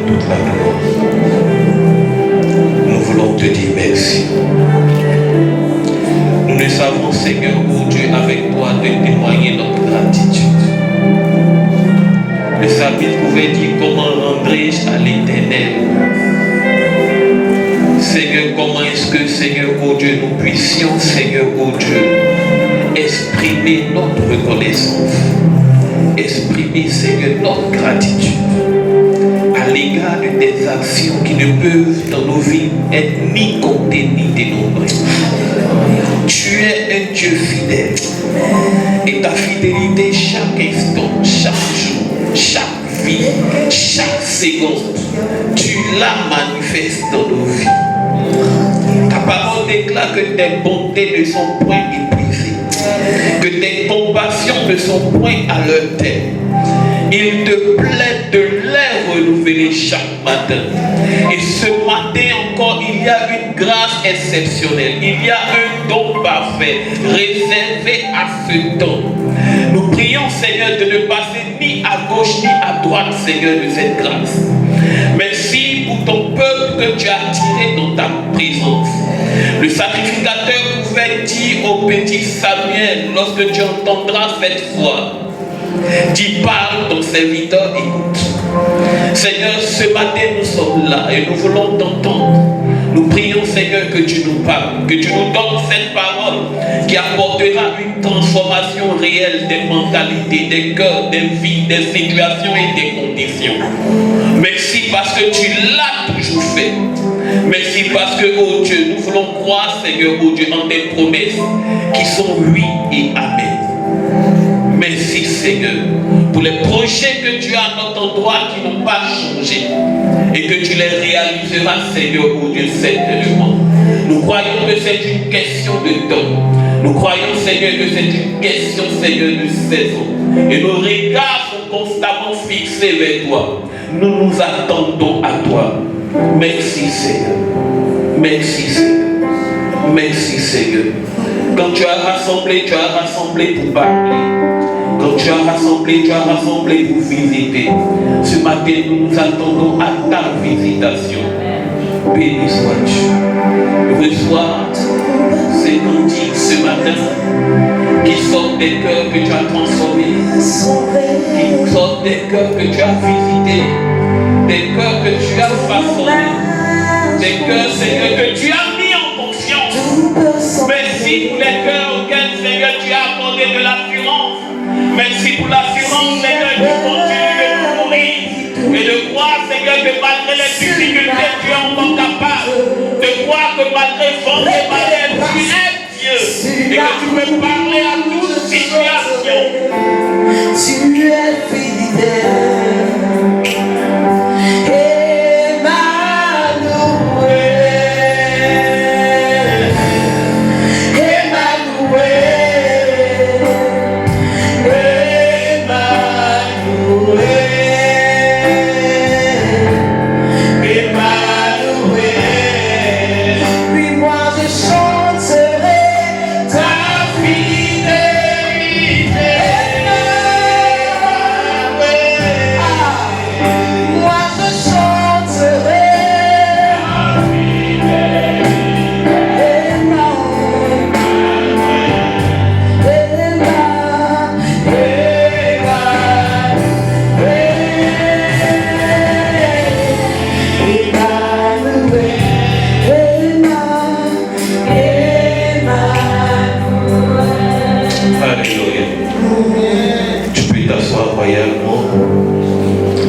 toute la gloire. Nous voulons te dire merci. Nous ne savons, Seigneur, oh Dieu, avec toi, de témoigner notre gratitude. Le psalmiste pouvait dire: comment rendrai-je à l'Éternel? Seigneur, comment est-ce que, Seigneur, oh Dieu, nous puissions, Seigneur, oh Dieu, exprimer notre reconnaissance, exprimer, Seigneur, notre gratitude à l'égard de tes actions qui ne peuvent dans nos vies être ni comptées ni dénombrées. Tu es un Dieu fidèle et ta fidélité chaque instant, chaque jour, chaque vie, chaque seconde, tu la manifestes dans nos vies. Ta parole déclare que tes bontés ne sont point épuisées, que tes compassions ne sont point à leur terme. Il te plaît de les renouveler chaque matin. Et ce matin encore, il y a une grâce exceptionnelle. Il y a un don parfait réservé à ce don. Nous prions, Seigneur, de ne passer ni à gauche ni à droite, Seigneur, de cette grâce. Merci pour ton peuple que tu as tiré dans ta présence. Le sacrificateur pouvait dire au petit Samuel, lorsque tu entendras cette voix, dis, parle, ton serviteur écoute. Seigneur, ce matin nous sommes là et nous voulons t'entendre. Nous prions, Seigneur, que tu nous parles, que tu nous donnes cette parole qui apportera une transformation réelle des mentalités, des cœurs, des vies, des situations et des conditions. Merci parce que tu l'as toujours fait. Merci parce que, oh Dieu, nous voulons croire, Seigneur, oh Dieu, en tes promesses qui sont oui et amen. Merci, Seigneur, pour les projets que tu as à notre endroit qui n'ont pas changé et que tu les réaliseras, Seigneur, oh Dieu, certainement. Nous croyons que c'est une question de temps. Nous croyons, Seigneur, que c'est une question, Seigneur, de saison. Et nos regards sont constamment fixés vers toi. Nous nous attendons à toi. Merci, Seigneur. Merci, Seigneur. Merci, Seigneur. Quand tu as rassemblé pour parler. Quand tu as rassemblé pour visiter. Ce matin, nous nous attendons à ta visitation. Béni sois-tu. Reçois ces cantiques ce matin qui sortent des cœurs que tu as transformés, qui sortent des cœurs que tu as visités, des cœurs que tu as façonnés, des cœurs, Seigneur, que tu as mis en confiance. Merci pour les cœurs auxquels, Seigneur, tu as accordé de l'assurance. Merci pour l'assurance, Seigneur, qui continue de nous nourrir et de croire, Seigneur, que malgré les difficultés, tu es encore capable de croire que malgré vent et malheur, tu es Dieu et que tu peux parler à toute situation. Tu es fidèle.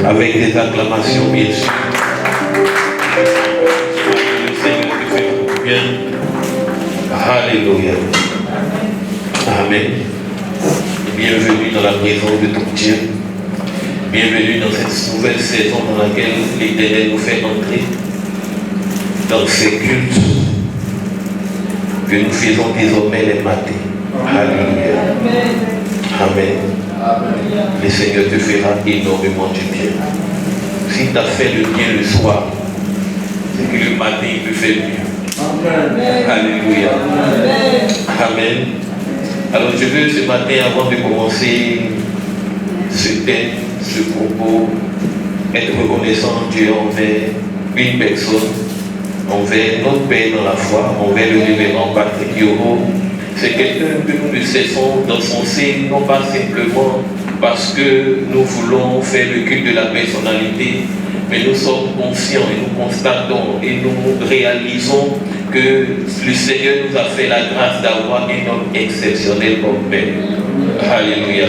Avec des acclamations, bien sûr. Le Seigneur te fait bien. Alléluia. Amen. Bienvenue dans la présence de ton Dieu. Bienvenue dans cette nouvelle saison dans laquelle l'Éternel nous fait entrer dans ces cultes que nous faisons désormais les matins. Alléluia. Amen. Le Seigneur te fera énormément du bien. S'il t'a fait le bien le soir, c'est que le matin il te fait mieux. Alléluia. Amen. Alors je veux ce matin, avant de commencer ce thème, ce propos, être reconnaissant Dieu envers une personne, envers notre Père dans la foi, envers le révérend Patrick Yoro. C'est quelqu'un que nous ne cessons d'enfoncer, non pas simplement parce que nous voulons faire le culte de la personnalité, mais nous sommes conscients et nous constatons et nous réalisons que le Seigneur nous a fait la grâce d'avoir un homme exceptionnel comme Père. Alléluia.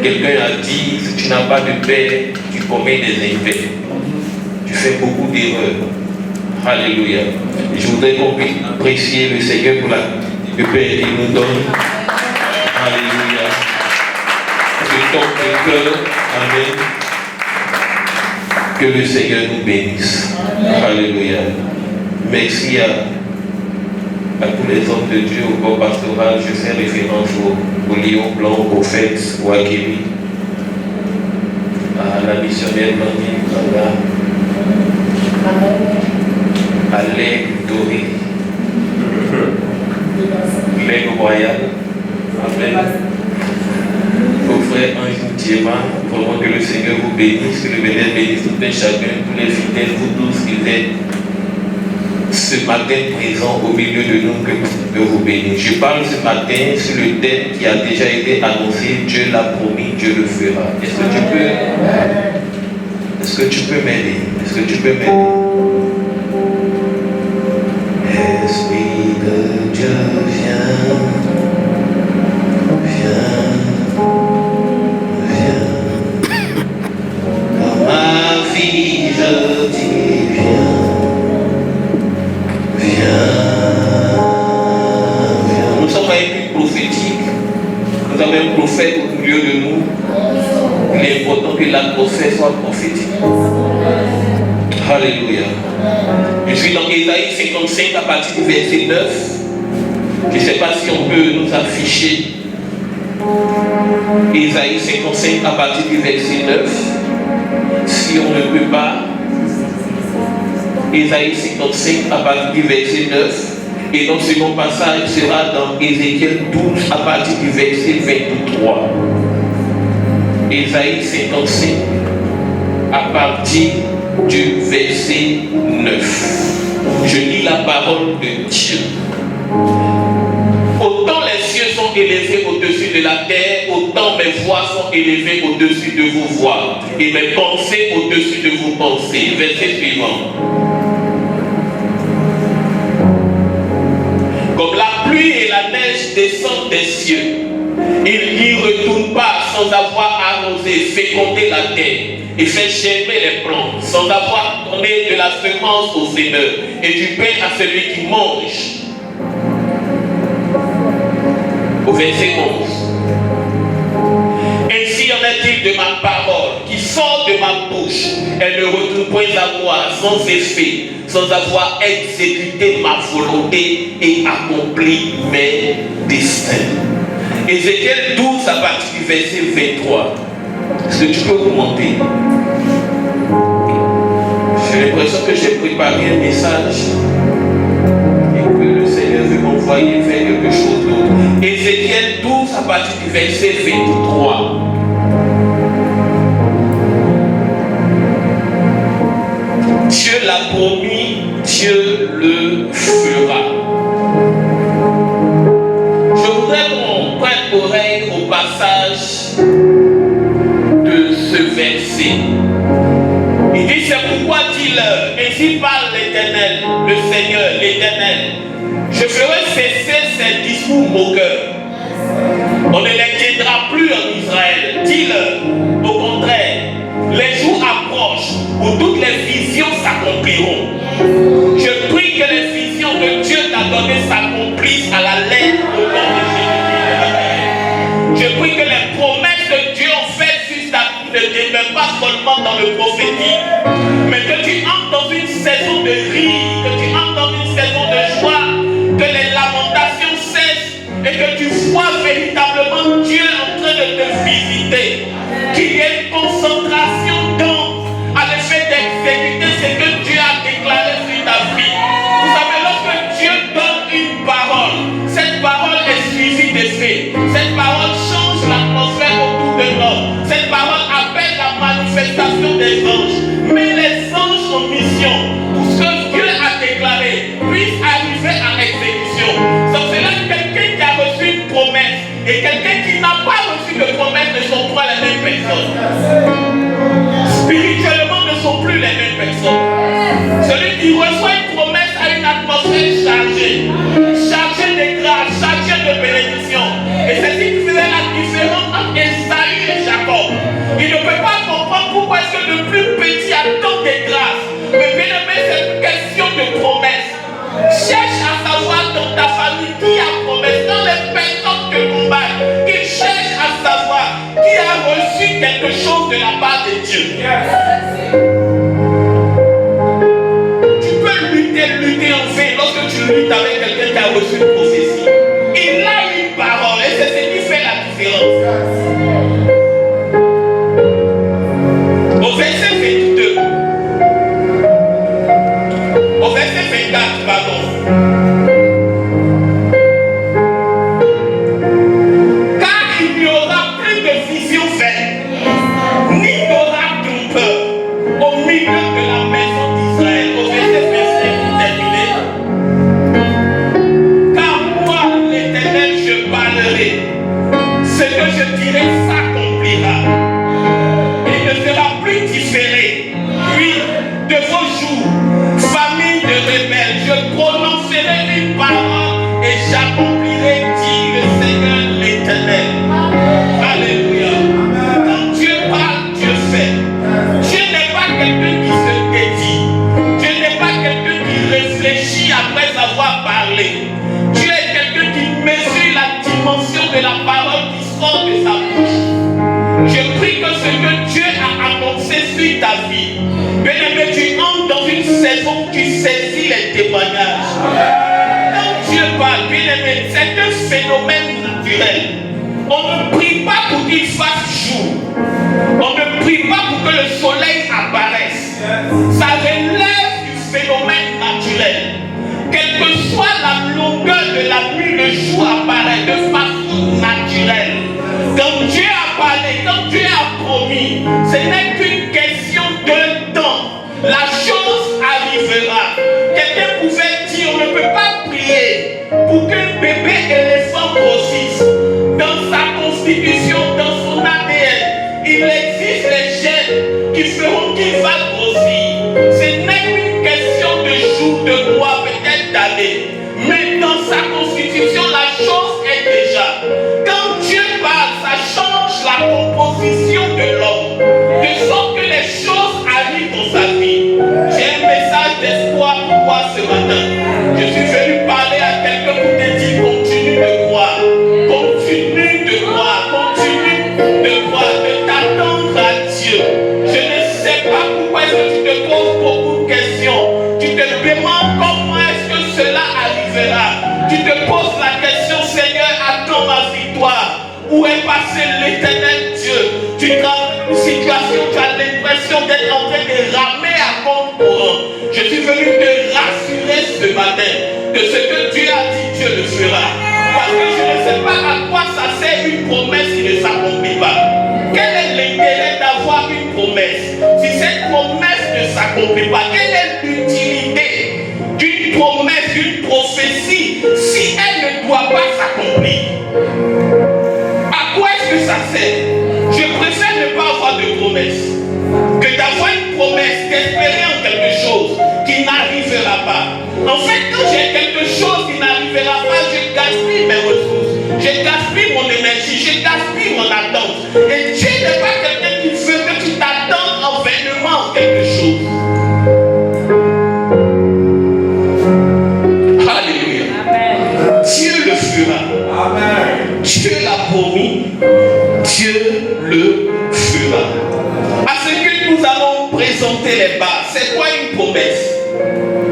Quelqu'un a dit, si tu n'as pas de Père, tu commets des effets. Tu fais beaucoup d'erreurs. Alléluia. Je voudrais qu'on puisse apprécier le Seigneur pour le Père qu'il nous donne. Alléluia. Je tombe de cœur. Amen. Que le Seigneur nous bénisse. Alléluia. Merci à tous les hommes de Dieu au corps pastoral. Je fais référence au lion blanc, au prophète Wakili, à la missionnaire Blandine Kanga, à l'aigle doré, l'aigle royal. Amen. Au frère Ange Thiéma, vraiment que le Seigneur vous bénisse, que le Bénédicte bénisse tout un chacun, tous les fidèles, vous tous qui êtes ce matin présent au milieu de nous, que Dieu vous bénisse. Je parle ce matin sur le thème qui a déjà été annoncé, Dieu l'a promis, Dieu le fera. Est-ce que tu peux m'aider? Est-ce que tu peux m'aider? Esprit de Dieu, viens, viens, viens. Dans ma vie, je dis viens. Nous sommes à un but prophétique. Nous avons un prophète au milieu de nous. Il est important que l'atmosphère soit prophétique. Alléluia. Je suis dans Ésaïe 55 à partir du verset 9. Je ne sais pas si on peut nous afficher. Ésaïe 55 à partir du verset 9. Si on ne peut pas. Ésaïe 55 à partir du verset 9. Et notre second passage sera dans Ézéchiel 12 à partir du verset 23. Ésaïe 55 à partir du verset 9. Je lis la parole de Dieu. Autant les cieux sont élevés au-dessus de la terre, autant mes voix sont élevées au-dessus de vos voix, et mes pensées au-dessus de vos pensées. Verset suivant. Comme la pluie et la neige descendent des cieux, il n'y retourne pas sans avoir arrosé, fécondé la terre et fait germer les plantes, sans avoir donné de la semence aux semeurs et du pain à celui qui mange. Au verset 11. Ainsi en est-il de ma parole qui sort de ma bouche. Elle ne retourne point à moi sans effet, sans avoir exécuté ma volonté et accompli mes desseins. Ézéchiel 12 à partir du verset 23. Est-ce que tu peux remonter? J'ai l'impression que j'ai préparé un message et que le Seigneur veut m'envoyer faire quelque chose d'autre. Ézéchiel 12 à partir du verset 23. Dieu l'a promis, Dieu le fera. Je voudrais qu'on prenne oreille au passage de ce verset. Il dit, c'est pourquoi dis-leur, ainsi parle l'Éternel, le Seigneur, l'Éternel. Je ferai cesser ces discours moqueurs. On ne les tiendra plus en Israël. Dis-leur, au contraire, les jours approchent où toutes les visions s'accompliront. Je prie que les visions que Dieu t'a données s'accomplissent à la lettre au nom de Jésus. Je prie que les promesses que Dieu a faites sur ta vie ne demeurent pas seulement dans le prophétique, mais que tu entres dans une saison de rire, que tu entres dans une saison de joie, que les lamentations cessent et que tu vois véritablement Dieu en train de te visiter. Qu'il y ait une concentration à l'effet d'exécuter ce que Dieu a déclaré sur ta vie. Vous savez, lorsque Dieu donne une parole, cette parole est suivie d'effet. Cette parole change l'atmosphère autour de nous. Cette parole appelle la manifestation des anges. et quelqu'un qui n'a pas reçu de promesse ne sont pas les mêmes personnes. Spirituellement ne sont plus les mêmes personnes. Celui qui reçoit une promesse a une atmosphère chargée, chargée de grâce, chargée de bénédiction. Et c'est ce qui faisait la différence entre Esaü et Jacob. Il ne peut pas comprendre pourquoi est-ce que le plus petit a tant de grâce. Mais bien aimé, c'est une question de promesse. Cherche à savoir dans ta famille qui a promesse, dans les personnes te combattent, qu'ils cherchent à savoir qui a reçu quelque chose de la part de Dieu. Tu peux lutter en vain lorsque tu luttes avec quelqu'un qui a reçu une prophétie. Il a une parole et c'est ce qui fait la différence. Au verset 22, au verset 24, pardon. Car il n'y aura plus de vision vaine, ni d'oracle trompeur au milieu de la maison d'Israël. Au verset 25, terminé. Car moi, l'Éternel, je parlerai. Ce que je dirai s'accomplira. Il ne sera plus différé. Oui, de vos jours, famille de rebelles, je prononcerai une parole et j'accomplirai, dit le Seigneur l'Éternel. Alléluia. Quand Dieu parle, Dieu fait. Dieu n'est pas quelqu'un qui se dédie. Dieu n'est pas quelqu'un qui réfléchit après avoir parlé. Dieu est quelqu'un qui mesure la dimension de la parole qui sort de sa bouche. Je prie que ce que Dieu a annoncé sur ta vie, bien-aimé, tu entres dans une saison où tu saisis les témoignages. Quand Dieu parle, bien-aimé, c'est un phénomène naturel. On ne prie pas pour qu'il fasse jour. On ne prie pas pour que le soleil apparaisse. Ça relève du phénomène naturel. Quelle que soit la longueur de la nuit, le jour apparaît de façon naturelle. Quand Dieu a parlé, quand Dieu a promis, ce n'est qu'une question de temps. La chose arrivera. Quelqu'un pouvait dire, on ne peut pas prier pour qu'un bébé éléphant grossisse. Dans sa constitution, dans son ADN, il existe les gènes qui feront qu'il va grossir. Ce n'est qu'une question de jours, de mois, peut-être d'années. Mais dans sa constitution, la chose est déjà. Quand Dieu parle, ça change la composition de l'homme. De sorte que les choses arrivent dans sa vie. J'ai un message d'espoir pour toi ce matin. Je suis venu parler à quelqu'un pour te dire continue de croire. Continue de croire. Continue de croire. De t'attendre à Dieu. Je ne sais pas pourquoi est-ce que tu te poses beaucoup de questions. Tu te demandes comment est-ce que cela arrivera. Tu te poses la question, Seigneur, attends ma victoire. Où est passé l'Éternel Dieu? Tu es dans une situation, tu as l'impression d'être en train de ramer à compte courant. Je suis venu te rassurer ce matin que ce que Dieu a dit, Dieu le fera. Parce que je ne sais pas à quoi ça sert une promesse qui ne s'accomplit pas. Quel est l'intérêt d'avoir une promesse? Si cette promesse ne s'accomplit pas, quelle est l'utilité d'une promesse, d'une prophétie, si elle ne doit pas s'accomplir? À quoi est-ce que ça sert? Je préfère ne pas avoir de promesse que d'avoir une promesse, d'espérer en quelque chose qui n'arrivera pas. En fait, quand j'ai quelque chose qui n'arrivera pas, je gaspille mes ressources, je gaspille mon énergie, je gaspille mon attente. Et Dieu n'est pas quelqu'un qui veut que tu t'attendes en vainement quelque chose. Alléluia. Amen. Dieu le fera. Amen. Dieu l'a promis, Dieu le fera. À ce que nous allons présenter les bases, c'est quoi une promesse?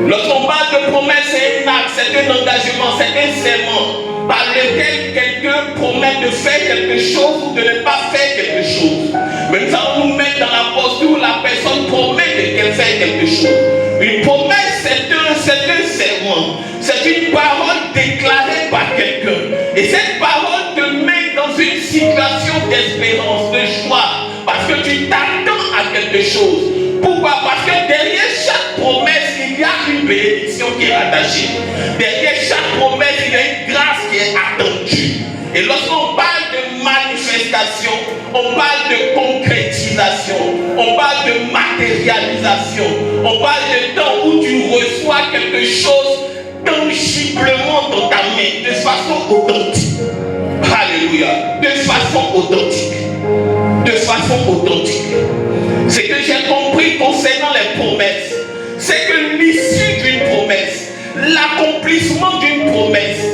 Lorsqu'on parle de promesse, c'est un acte, c'est un engagement, c'est un serment par lequel quelqu'un promet de faire quelque chose ou de ne pas faire quelque chose. Mais nous allons nous mettre dans la posture où la personne promet de faire quelque chose. Une promesse, c'est un serment, c'est une parole déclarée par quelqu'un. Et cette parole te met dans une situation d'espérance, de joie, parce que tu t'attends à quelque chose. Pourquoi? Parce que derrière chaque promesse, il y a une bénédiction qui est attachée. Derrière chaque promesse, il y a une grâce qui est attachée. attendu. Et lorsqu'on parle de manifestation, on parle de concrétisation, on parle de matérialisation, on parle de temps où tu reçois quelque chose tangiblement dans ta main, de façon authentique. Alléluia. De façon authentique. De façon authentique. Ce que j'ai compris concernant les promesses, c'est que l'issue d'une promesse, l'accomplissement d'une promesse,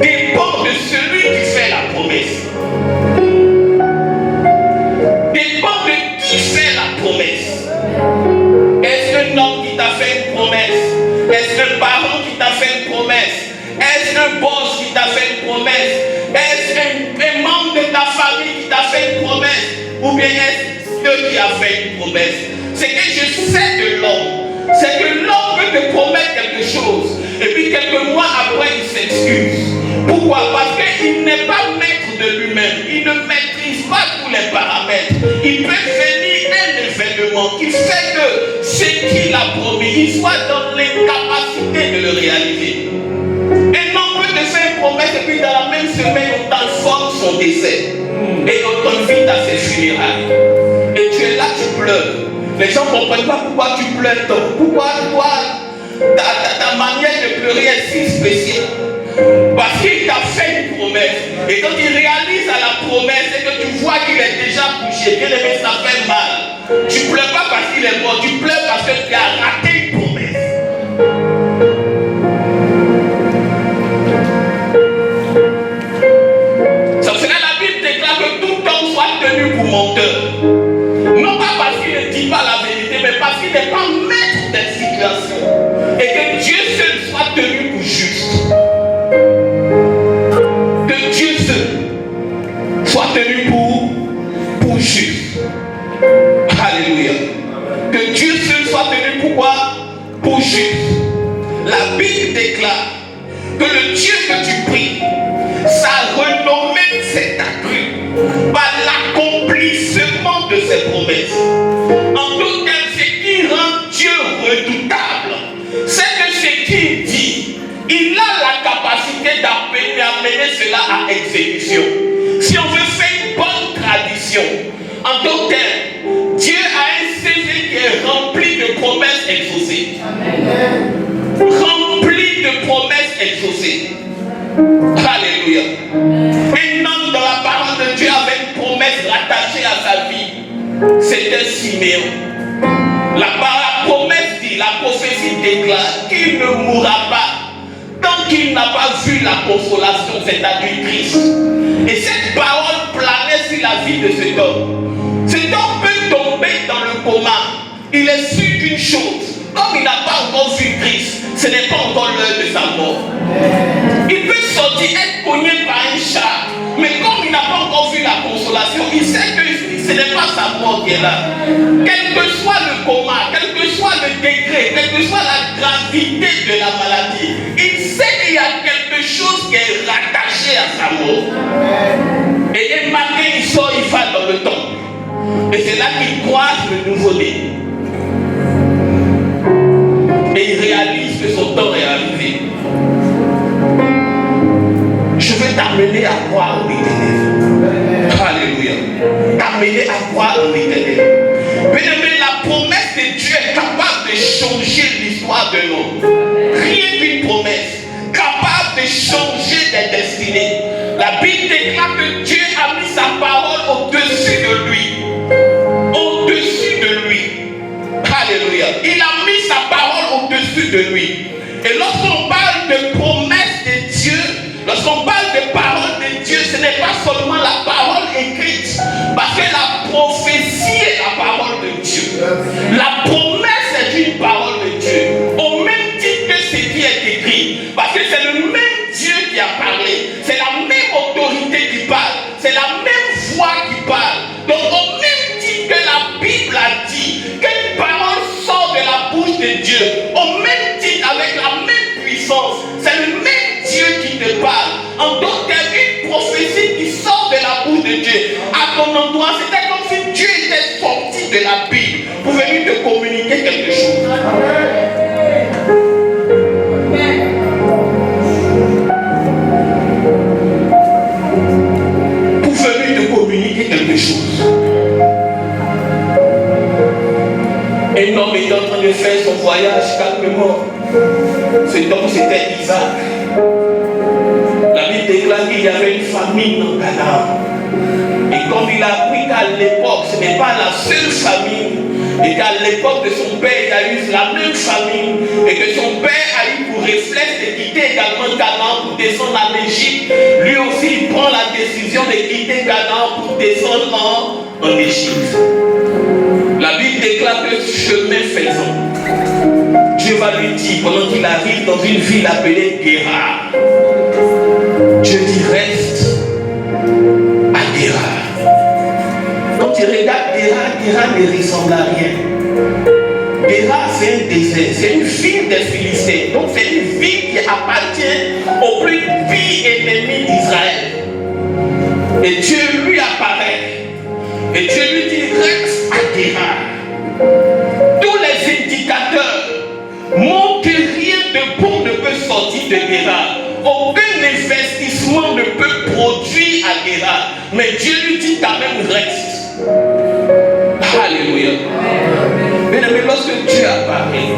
dépend de celui qui fait la promesse. Dépend de qui fait la promesse. Est-ce un homme qui t'a fait une promesse? Est-ce un parent qui t'a fait une promesse? Est-ce un boss qui t'a fait une promesse? Est-ce un membre de ta famille qui t'a fait une promesse? Ou bien est-ce Dieu qui a fait une promesse? Ce que je sais de l'homme, c'est que l'homme peut te promettre quelque chose et puis quelques mois après il s'excuse. Pourquoi? Parce qu'il n'est pas maître de lui-même. Il ne maîtrise pas tous les paramètres. Il peut venir un événement qui fait que ce qu'il a promis, il soit dans l'incapacité de le réaliser. Un homme peut te faire une promesse et puis dans la même semaine on transforme son décès. Et on t'invite à ses funérailles. Et tu es là, tu pleures. Les gens ne comprennent pas pourquoi tu pleures tant. Pourquoi toi, ta manière de pleurer est si spéciale. Parce qu'il t'a fait une promesse. Et quand il réalise à la promesse et que tu vois qu'il est déjà couché, bien aimé, ça fait mal. Tu ne pleures pas parce qu'il est mort, tu pleures parce que tu as raté une promesse. Ça serait la Bible déclare que tout homme soit tenu pour menteur. Non pas parce qu'il ne dit pas la vérité, mais parce qu'il n'est pas maître des situations. Et que Dieu seul soit tenu pour juste. Que Dieu seul soit tenu pour juste. Alléluia. Que Dieu seul soit tenu pour quoi? Pour juste. La Bible déclare que le Dieu que tu pries, sa renommée s'est accrue par l'accomplissement de ses promesses. En d'autres termes, ce qui rend Dieu redoutable, c'est que ce qu'il dit, il a la capacité d'amener cela à exécution. Si on veut faire une bonne tradition, en d'autres termes, Dieu a un CV qui est rempli de promesses exaucées. Rempli de promesses exaucées. Alléluia. Un homme dans la parole de Dieu avait une promesse rattachée à sa vie. C'était Siméon. La promesse dit, la prophétie déclare qu'il ne mourra pas tant qu'il n'a pas vu la consolation, c'est-à-dire Christ. Et cette parole planait sur la vie de cet homme. Cet homme peut tomber dans le coma. Il est sûr d'une chose. Comme il n'a pas encore vu Christ, ce n'est pas encore l'heure de sa mort. Il peut sortir, être cogné par un chat, mais comme il n'a pas encore vu la consolation, il sait que ce n'est pas sa mort qui est là. Quel que soit le coma, quel que soit le degré, quelle que soit la gravité de la maladie, il sait qu'il y a quelque chose qui est rattaché à sa mort. Et un matin, il sort, il va dans le temple. Et c'est là qu'il croise le nouveau-né. Et il réalise que son temps est arrivé. Je veux t'amener à croire en l'Éternel. Alléluia. T'amener à croire en l'Éternel. Bien-aimé, la promesse de Dieu est capable de changer l'histoire de l'homme. Rien qu'une promesse capable de changer des destinées. La Bible déclare que Dieu a mis sa parole au-dessus de lui. Au-dessus de lui. Alléluia. Il a mis sa parole au-dessus de lui. Et lorsqu'on parle de promesse de Dieu, lorsqu'on parle de parole de Dieu, ce n'est pas seulement la parole écrite, parce que la prophétie est la parole de Dieu. La promesse est une parole de Dieu, au même titre que ce qui est écrit, parce que c'est le même Dieu qui a parlé, c'est la même autorité qui parle, c'est la même voix qui parle. Donc au même titre que la Bible a dit qu'une parole sort de la bouche de Dieu, au même titre, avec la même puissance, c'est le même Dieu qui te parle. En d'autres termes, une prophétie qui sort de la bouche de Dieu à ton endroit, c'était comme si Dieu était sorti de la Bible pour venir te communiquer quelque chose. fait son voyage calmement. Cet homme, c'était Isaac. La Bible déclare qu'il y avait une famine en Canaan. Et comme il a appris qu'à l'époque, ce n'est pas la seule famine, et qu'à l'époque de son père, il a eu la même famine, et que son père a eu pour réflexe de quitter également Canaan pour descendre en Égypte, lui aussi il prend la décision de quitter Canaan pour descendre en Égypte. La Bible déclare que chemin faisant, Dieu va lui dire, pendant qu'il arrive dans une ville appelée Guérar, Dieu dit reste à Guérar. Quand tu regardes Guérar ne ressemble à rien. Guérar c'est un désert, c'est une ville des Philistins. Donc c'est une ville qui appartient au plus pire ennemi d'Israël. Et Dieu lui apparaît. Et Dieu lui dit reste à Guérar. Tous les indicateurs montrent que rien de bon ne peut sortir de Guérar. Aucun investissement ne peut produire à Guérar. Mais Dieu lui dit quand même reste. Alléluia. Bien aimé, lorsque Dieu apparaît,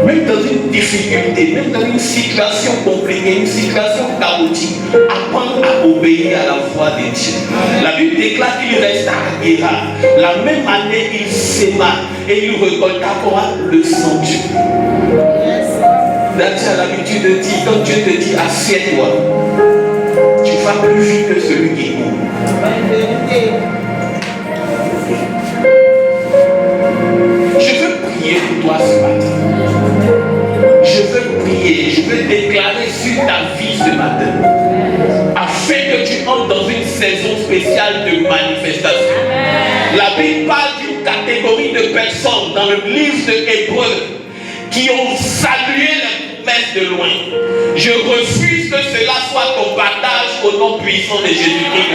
même dans une difficulté, même dans une situation compliquée, une situation chaotique, apprendre à obéir à la voix de Dieu. La Bible déclare qu'il resta à Guérar. La même année, il s'aima et il récolta quoi? Le centuple. Là, tu as l'habitude de dire, quand Dieu te dit assieds-toi, tu vas plus vite que celui qui court. Je veux prier pour toi ce matin. Je veux prier, je veux déclarer sur ta vie ce matin, afin que tu entres dans une saison spéciale de manifestation. La Bible parle d'une catégorie de personnes dans le livre de Hébreux qui ont salué la promesse de loin. Je refuse que cela soit ton partage au nom puissant de Jésus-Christ.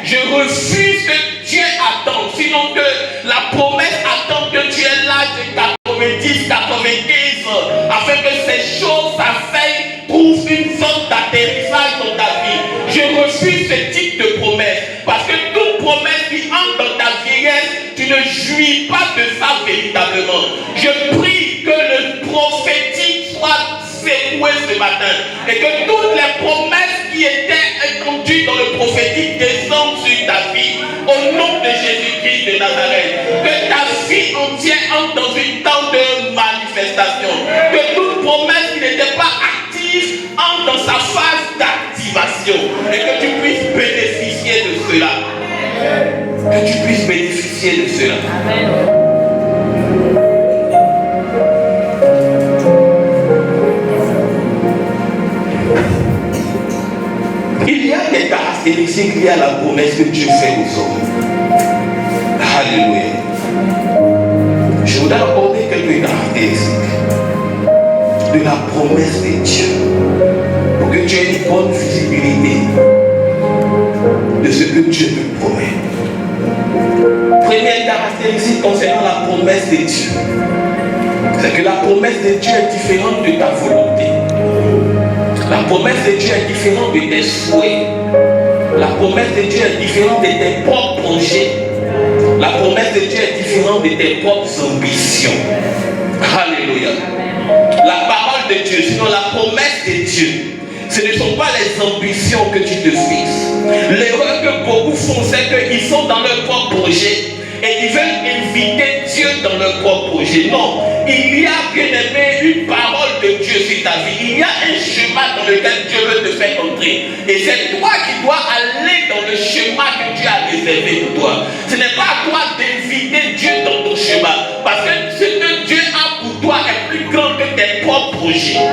Je refuse que Dieu attende, sinon que la promesse attend que tu aies l'âge de 90, 95 ans, afin que ces choses, ta faille, trouvent une sorte d'atterrissage dans ta vie. Je refuse ce type de promesse, parce que toute promesse qui entre dans ta vieillesse, tu ne jouis pas de ça véritablement. Je prie que le prophétique soit secoué ce matin, et que toutes les promesses qui étaient introduites dans le prophétique descendent sur ta vie, au nom de Jésus-Christ de Nazareth. Que ta vie entière entre dans une temps de manifestation. Que toute promesse qui n'était pas active entre dans sa phase d'activation, et que tu puisses bénéficier de cela. Que tu puisses bénéficier de cela. Amen. Il y a des caractéristiques liées à la promesse que Dieu fait aux hommes. Alléluia. Je voudrais aborder quelques caractéristiques de la promesse de Dieu pour que tu aies une bonne visibilité de ce que Dieu te promet. Première caractéristique concernant la promesse de Dieu, c'est que la promesse de Dieu est différente de ta volonté. La promesse de Dieu est différente de tes souhaits. La promesse de Dieu est différente de tes propres projets. La promesse de Dieu est différente de tes propres ambitions. Alléluia. La parole de Dieu, sinon la promesse de Dieu, ce ne sont pas les ambitions que tu te fixes. L'erreur que beaucoup font, c'est qu'ils sont dans leur propre projet et ils veulent inviter Dieu dans leur propre projet. Non, il y a, bien aimé, une parole de Dieu sur ta vie. Il y a un chemin dans lequel Dieu veut te faire entrer. Et c'est toi qui dois aller dans le chemin que Dieu a réservé pour toi. Ce n'est pas à toi d'inviter Dieu dans ton chemin. Parce que ce que Dieu a pour toi est plus grand que tes propres projets.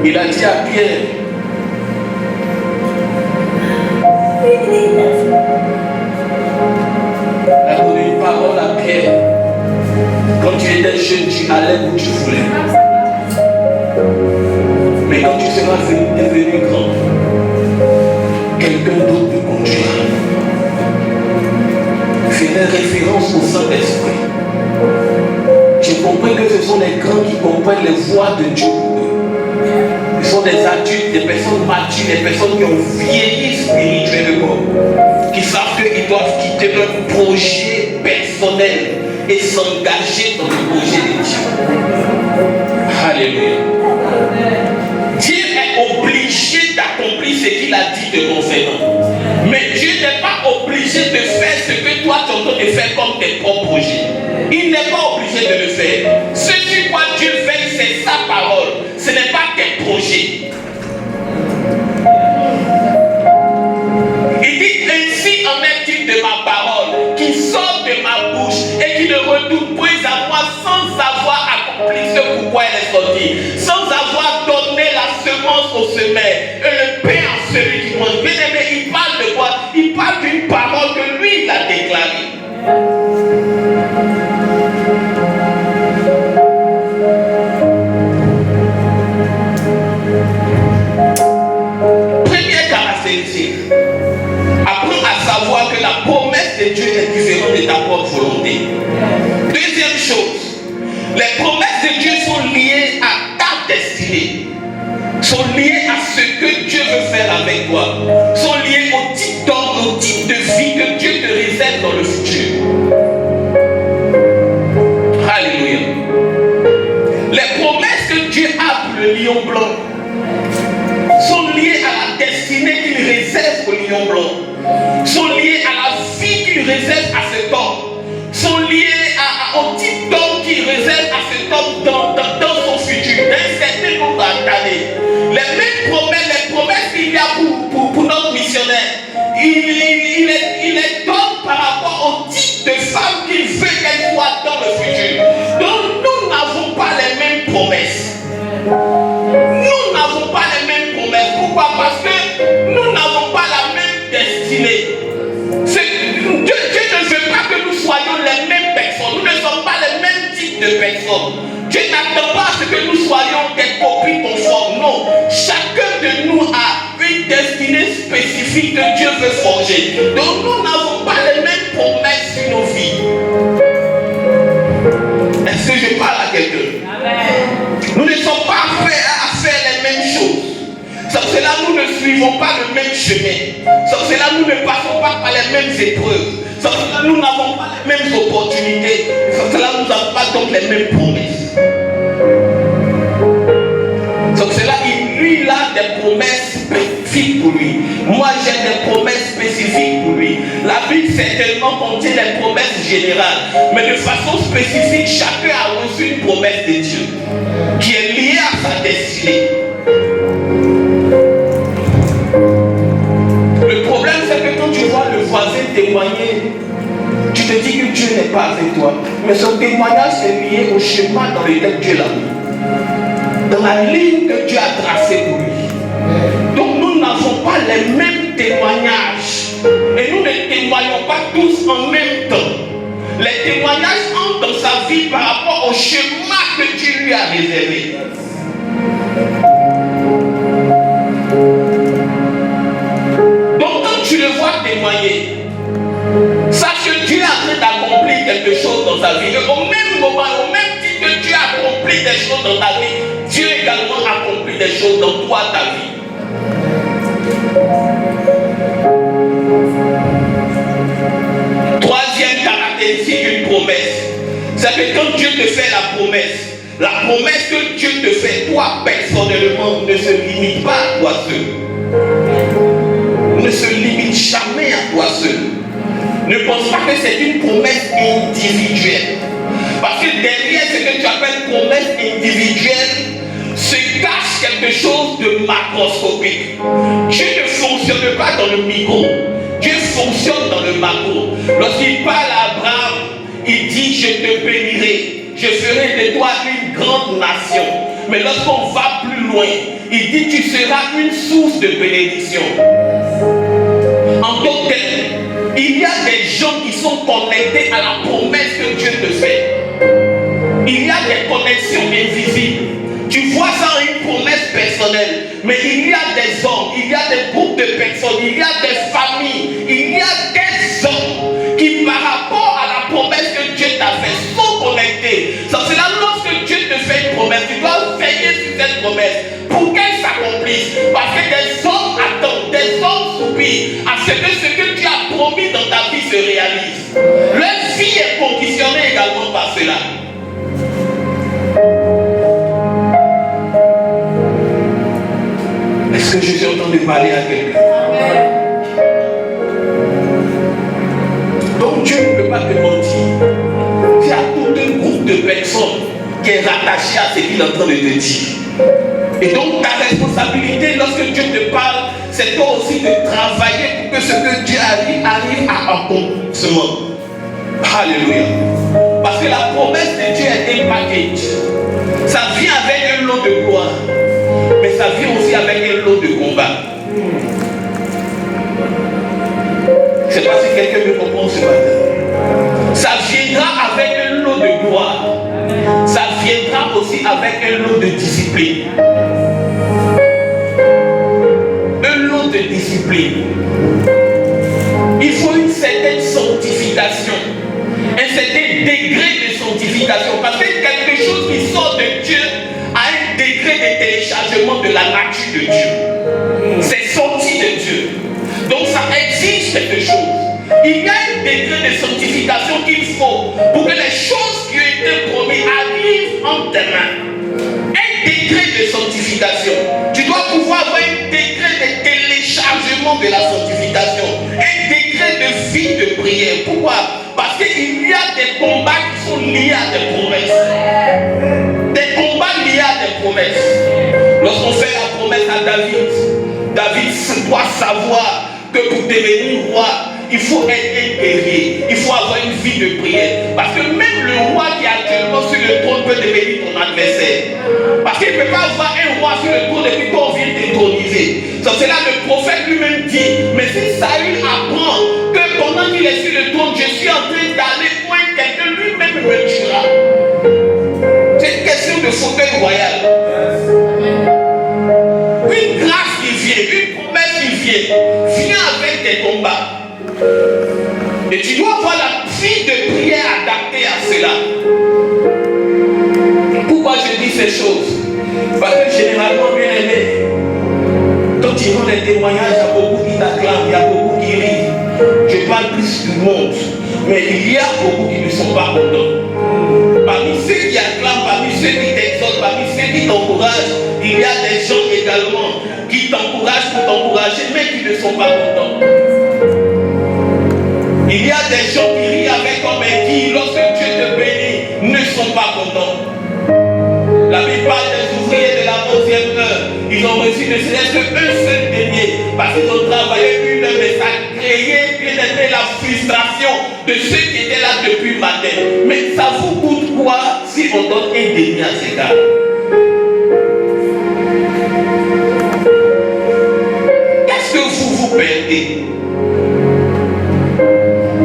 Il a dit à Pierre, il a donné une parole à Pierre. Quand tu étais jeune, tu allais où tu voulais. Mais quand tu seras devenu grand, quelqu'un d'autre te conduira. Faisais référence au Saint-Esprit. J'ai compris que ce sont les grands qui comprennent les voies de Dieu. Ce sont des adultes, des personnes matures, des personnes qui ont vieilli spirituellement, qui qu'ils doivent quitter leur projet personnel et s'engager dans le projet de Dieu. Alléluia. Dieu est obligé d'accomplir ce qu'il a dit de concernant. Mais Dieu n'est pas obligé de faire ce que toi tu es en train de faire comme tes propres projets. Il n'est pas obligé de le faire. Ce sur quoi Dieu veille, c'est sa parole. Ce n'est pas tes projets. Il dit ainsi en est-il de ma parole qui sort de ma bouche et qui ne retourne plus à moi sans avoir accompli ce pourquoi elle est sortie, sans avoir donné la semence au semeur et le pain à celui qui mange. Bien aimé, il parle de quoi? Il parle d'une parole que lui il a déclarée. Première caractéristique. Apprends à savoir que la promesse de Dieu est différente de ta propre volonté. Deuxième chose, les promesses de Dieu sont liées à ta destinée, sont liées à ce que Dieu veut faire avec toi, sont liées au type d'homme, au type de vie que Dieu te réserve dans le futur. Alléluia. Les promesses que Dieu a pour le lion blanc sont liées à la destinée qu'il réserve au lion blanc, sont liées à la vie qu'il réserve à cet homme, sont liées au type d'homme qu'il réserve à cet homme dans son futur, dans un certain nombre d'années. Les promesses qu'il y a pour notre missionnaire, il est d'homme par rapport au type de femme qu'il veut qu'elle soit dans le futur. Donc nous n'avons pas les mêmes promesses. Nous n'avons pas les mêmes promesses. Pourquoi? Parce que nous n'avons pas la même destinée. Dieu ne veut pas que nous soyons les mêmes personnes. Nous ne sommes pas les mêmes types de personnes. Dieu n'attend pas à ce que nous soyons des copies conformes. Non. Chacun de nous a une destinée spécifique que Dieu veut forger. Donc nous n'avons pas les mêmes promesses sur nos vies. Est-ce que je parle à quelqu'un? Nous ne sommes pas faits à faire les mêmes choses. C'est pour cela que nous ne suivons pas le même chemin. C'est pour cela que nous ne passons pas par les mêmes épreuves. C'est pour cela que nous n'avons pas les mêmes opportunités. C'est pour cela que nous n'avons pas donc les mêmes promesses. C'est pour cela que lui, il a des promesses spécifiques pour lui. Moi, j'ai des promesses spécifiques pour lui. La Bible certainement contient des promesses générales. Mais de façon spécifique, chacun a reçu une promesse de Dieu qui est liée à sa destinée. Le problème, c'est que quand tu vois le voisin témoigner, tu te dis que Dieu n'est pas avec toi. Mais son témoignage est lié au chemin dans lequel Dieu l'a mis, dans la ligne que Dieu a tracée pour lui. Donc nous n'avons pas les mêmes témoignages. Et nous ne témoignons pas tous en même temps. Les témoignages entrent dans sa vie par rapport au chemin que Dieu lui a réservé. Donc quand tu le vois témoigner, sache que Dieu est en train d'accomplir quelque chose dans sa vie. Et au même moment, au même titre que Dieu a accompli des choses dans ta vie, Dieu également accomplit des choses dans toi, ta vie. Troisième caractéristique d'une promesse, c'est que quand Dieu te fait la promesse que Dieu te fait, toi personnellement, ne se limite pas à toi seul. Ne se limite jamais à toi seul. Ne pense pas que c'est une promesse individuelle. Parce que derrière ce que tu appelles promesse individuelle, se cache quelque chose de macroscopique. Dieu ne fonctionne pas dans le micro. Dieu fonctionne dans le macro. Lorsqu'il parle à Abraham, il dit: je te bénirai, je ferai de toi une grande nation. Mais lorsqu'on va plus loin, il dit: tu seras une source de bénédiction. En d'autres termes, il y a des gens qui sont connectés à la promesse que Dieu te fait. Il y a des connexions invisibles. Tu vois ça en une promesse personnelle, mais il y a des hommes, il y a des groupes de personnes, il y a des familles, il y a des hommes qui par rapport à la promesse que Dieu t'a faite sont connectés. C'est là lorsque Dieu te fait une promesse, tu dois veiller sur cette promesse pour qu'elle s'accomplisse. Parce que des hommes attendent, des hommes soupirent à ce que Dieu a a promis dans ta vie se réalise. Leur vie est conditionnée également par cela. Est-ce que je suis en train de parler à quelqu'un? Donc Dieu ne peut pas te mentir. Il y a tout un groupe de personnes qui est rattaché à ce qu'il est en train de te dire. Et donc ta responsabilité lorsque Dieu te parle, c'est toi aussi de travailler pour que ce que Dieu arrive à accomplissement. Alléluia. Parce que la promesse de Dieu est un package. Ça vient avec un lot de gloire, mais ça vient aussi avec un lot de combat. Je ne sais pas si quelqu'un me comprend ce matin. Ça viendra avec un lot de gloire. Ça viendra aussi avec un lot de discipline. Un lot de discipline. Il faut une certaine sanctification. Un certain degré de sanctification. Parce que quelque chose qui sort de Dieu a un degré de téléchargement de la nature de Dieu. C'est sorti de Dieu. Donc ça exige quelque chose. Il y a un degré de sanctification qu'il faut pour que les choses qui ont été promises arrivent en tes mains. Un degré de sanctification. Tu dois pouvoir avoir un degré de téléchargement de la sanctification. Un degré de vie de prière. Pourquoi? Parce qu'il y a des combats qui sont liés à des promesses. Des combats liés à des promesses. Lorsqu'on fait la promesse à David, David doit savoir que pour devenir roi, il faut être un guerrier, il faut avoir une vie de prière. Parce que même le roi qui est actuellement sur le trône peut devenir ton adversaire. Parce qu'il ne peut pas avoir un roi sur le trône et puis toi on vient t'introniser. C'est là le prophète lui-même dit, mais si Saül apprend que pendant qu'il est sur le trône, je suis en train d'aller point quelqu'un, lui-même me tuera. C'est une question de fauteuil royal. Une grâce qui vient, une promesse qui vient avec des combats. Et tu dois avoir la vie de prière adaptée à cela. Pourquoi je dis ces choses? Parce que généralement, bien aimé, quand tu rends des témoignages, il y a beaucoup qui t'acclament, il y a beaucoup qui rient. Je parle plus du monde, mais il y a beaucoup qui ne sont pas contents. Parmi ceux qui acclament, parmi ceux qui t'exhortent, parmi ceux qui t'encouragent, il y a des gens également qui t'encouragent pour t'encourager, mais qui ne sont pas contents. Il y a des gens qui rient avec toi, mais qui, lorsque Dieu te bénit, ne sont pas contents. La Bible parle des ouvriers de la 11e heure. Ils ont reçu ne serait-ce qu'un seul denier, parce qu'ils ont travaillé une heure, mais ça a créé, bien aimé, la frustration de ceux qui étaient là depuis le matin. Mais ça vous coûte quoi si on donne un denier à ces gars? Qu'est-ce que vous perdez?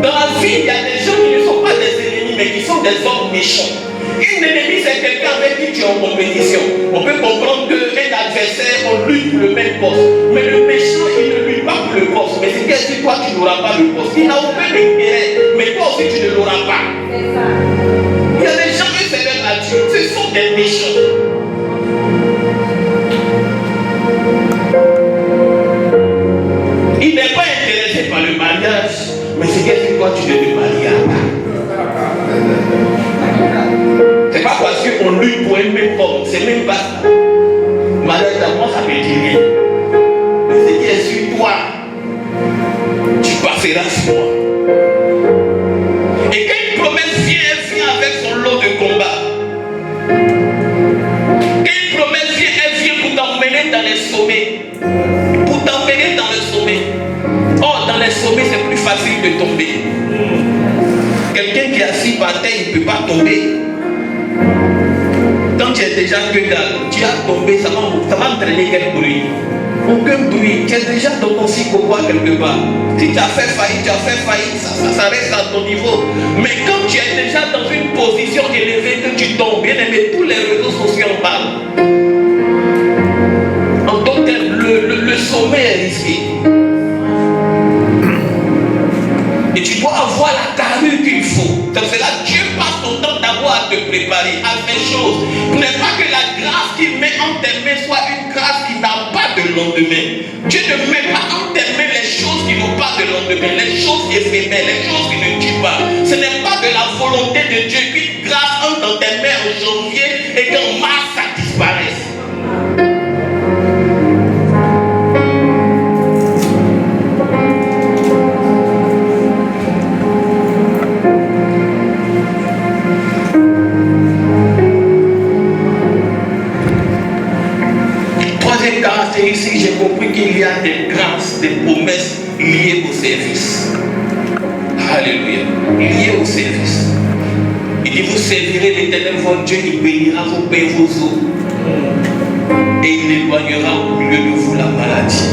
Dans la vie, il y a des gens qui ne sont pas des ennemis, mais qui sont des hommes méchants. Un ennemi, c'est quelqu'un avec qui tu es en compétition. On peut comprendre qu'un adversaire, on lutte pour le même poste. Mais le méchant, il ne lutte pas pour le poste. Mais c'est qu'est-ce que toi, tu n'auras pas le poste. Il n'a aucun intérêt. Mais toi aussi, tu ne l'auras pas. Il y a des gens qui c'est leur nature. Ce sont des méchants. Il n'est pas intéressé par le mariage. Mais c'est qu'est-ce que toi, tu ne te maries pas. C'est pas parce qu'on lutte pour une même forme, c'est même pas ça. Malheureusement, ça me dit rien. Mais ce qui est sur toi, tu passeras sur moi. Et quand une promesse vient, elle vient avec son lot de combats. Quand une promesse vient, elle vient pour t'emmener dans les sommets. Pour t'emmener dans le sommet. Or, dans les sommets, c'est plus facile de tomber. Quelqu'un qui est assis par terre, il ne peut pas tomber. Quand tu es déjà que dalle, tu as tombé, ça va entraîner quel bruit? Aucun bruit, tu es déjà dans ton psychopois quelque part. Si tu as fait faillite, ça reste à ton niveau. Mais quand tu es déjà dans une position élevée, que tu tombes, bien aimé, tous les réseaux sociaux en parlent. En tant que le sommet est risqué. Et tu dois avoir la carrure qu'il faut. C'est là que Dieu passe son temps d'abord à te préparer à ces choses. Pour ne pas que la grâce qu'il met en tes mains soit une grâce qui n'a pas de lendemain. Dieu ne met pas en tes mains les choses qui n'ont pas de de lendemain, les choses éphémères, les choses qui ne tuent pas. Ce n'est pas de la volonté de Dieu qu'une grâce entre dans tes mains en janvier et qu'en mars ça disparaisse. Troisième caractéristique, j'ai compris qu'il y a des grâces, des promesses liées au service. Alléluia. Liées au service. Il dit, vous servirez l'Éternel votre Dieu, il bénira vos pains, vos eaux, et il éloignera au milieu de vous la maladie.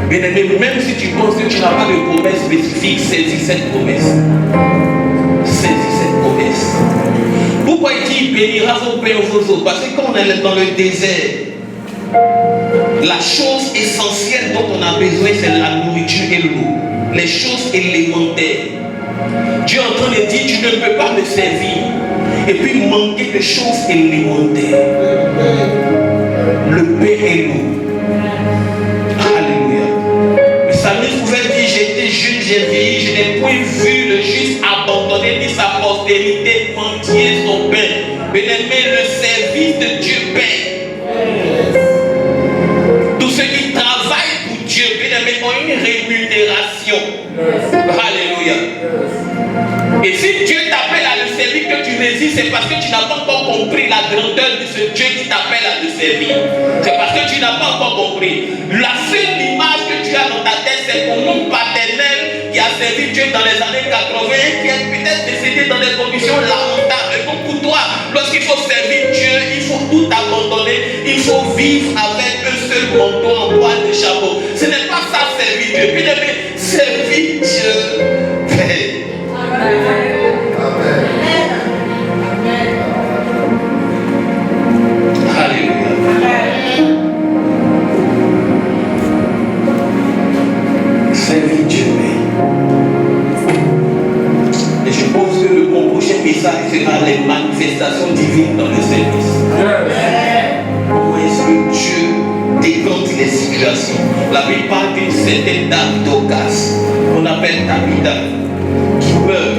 Bien-aimé, même si tu penses que tu n'as pas de promesse spécifique, saisis cette promesse. Saisis cette promesse. Pourquoi il dit, il bénira vos pains, vos eaux? Parce que quand on est dans le désert, la chose essentielle dont on a besoin, c'est la nourriture et l'eau. Les choses élémentaires. Dieu est en train de dire, tu ne peux pas me servir et puis manquer de choses élémentaires. Le pain et l'eau. Alléluia. Le psalmiste pouvait dire, j'étais jeune, j'ai vieilli, je n'ai point vu le juste abandonner ni sa postérité mendier son pain. Bien-aimé, le service de Dieu paie. Tous ceux qui travaillent pour Dieu, bien-aimé, ont une rémunération. Alléluia. Et si Dieu t'appelle à le servir, que tu résistes, c'est parce que tu n'as pas encore compris la grandeur de ce Dieu qui t'appelle à le servir. C'est parce que tu n'as pas encore compris. La seule image que tu as dans ta tête, c'est ton oncle paternel qui a servi Dieu dans les années 80 et qui est peut-être décédé dans des conditions lamentables. Et donc pour toi, lorsqu'il faut servir Dieu, il faut tout abandonner. Il faut vivre avec un seul manteau en bois de chapeau. Ce n'est pas ça servir Dieu. Puis servir Dieu. Alléluia. Servir Dieu. Et je pense que le prochain message sera les manifestations divines dans le service. Comment est-ce que Dieu décante les situations? La Bible parle d'une certaine dame d'Ocas, qu'on appelle Tabitha, qui meurt.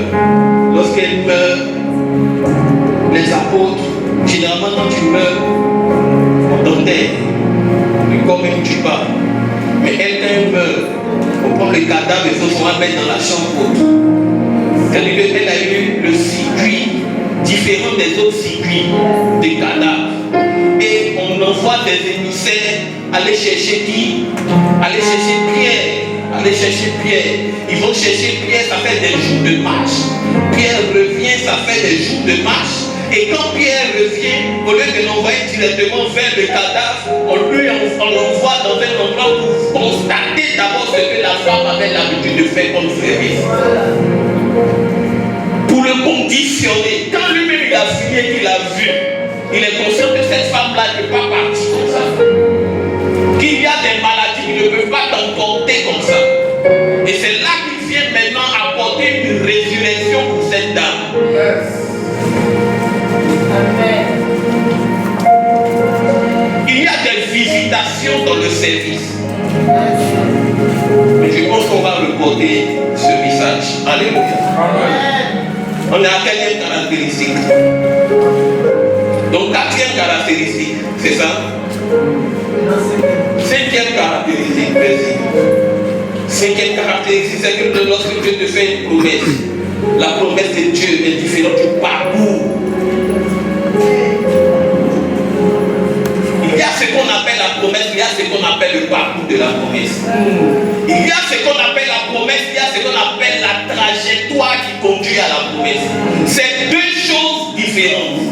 Lorsqu'elle meurt, les apôtres, généralement quand tu meurs, on t'enterre. Le corps même tue pas. Mais elle, quand elle meurt, on prend le cadavre et il faut se mettre dans la chambre haute. C'est-à-dire qu'elle a eu le circuit différent des autres circuits des cadavres. Et on envoie des émissaires aller chercher qui? Aller chercher Pierre. Aller chercher Pierre. Ils vont chercher Pierre, ça fait des jours de marche. Pierre revient, ça fait des jours de marche. Et quand Pierre revient, au lieu de l'envoyer directement vers le cadavre, on l'envoie dans un endroit pour constater d'abord ce que la femme avait l'habitude de faire comme service. Pour le conditionner. Quand lui-même il a fini et qu'il a vu, il est conscient que cette femme-là ne peut pas partir comme ça. Qu'il y a des maladies qui ne peuvent pas t'emporter comme ça. Et c'est là qu'il vient maintenant apporter une résurrection pour cette dame. Amen. Il y a des visitations dans le service. Mais je pense qu'on va reporter ce message. Alléluia. Amen. On est à quelle caractéristique? Donc, quatrième caractéristique, c'est ça? Cinquième caractéristique, vas-y. Cinquième caractéristique, c'est que lorsque Dieu te fait une promesse, la promesse de Dieu est différente du parcours. Il y a ce qu'on appelle la promesse, il y a ce qu'on appelle le parcours de la promesse. Il y a ce qu'on appelle la promesse, il y a ce qu'on appelle la trajectoire qui conduit à la promesse. C'est deux choses différentes.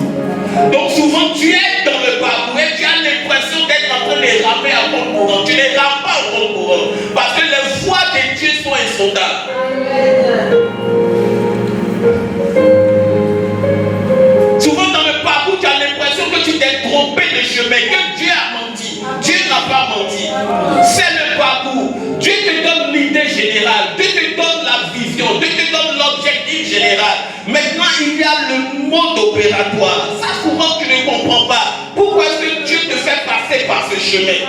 Donc souvent tu es dans le parcours et tu as l'impression d'être en train de ramer à compte courant. Tu ne rames pas au compte courant parce que les voies de Dieu sont insondables. Souvent dans le parcours tu as l'impression que tu t'es trompé de chemin, que Dieu a menti. Dieu n'a pas menti. C'est le parcours. Dieu te donne l'idée générale, Dieu te donne la vision, Dieu te donne l'objectif général. Maintenant, il y a le mode opératoire. Ça, souvent, tu ne comprends pas. Pourquoi est-ce que Dieu te fait passer par ce chemin?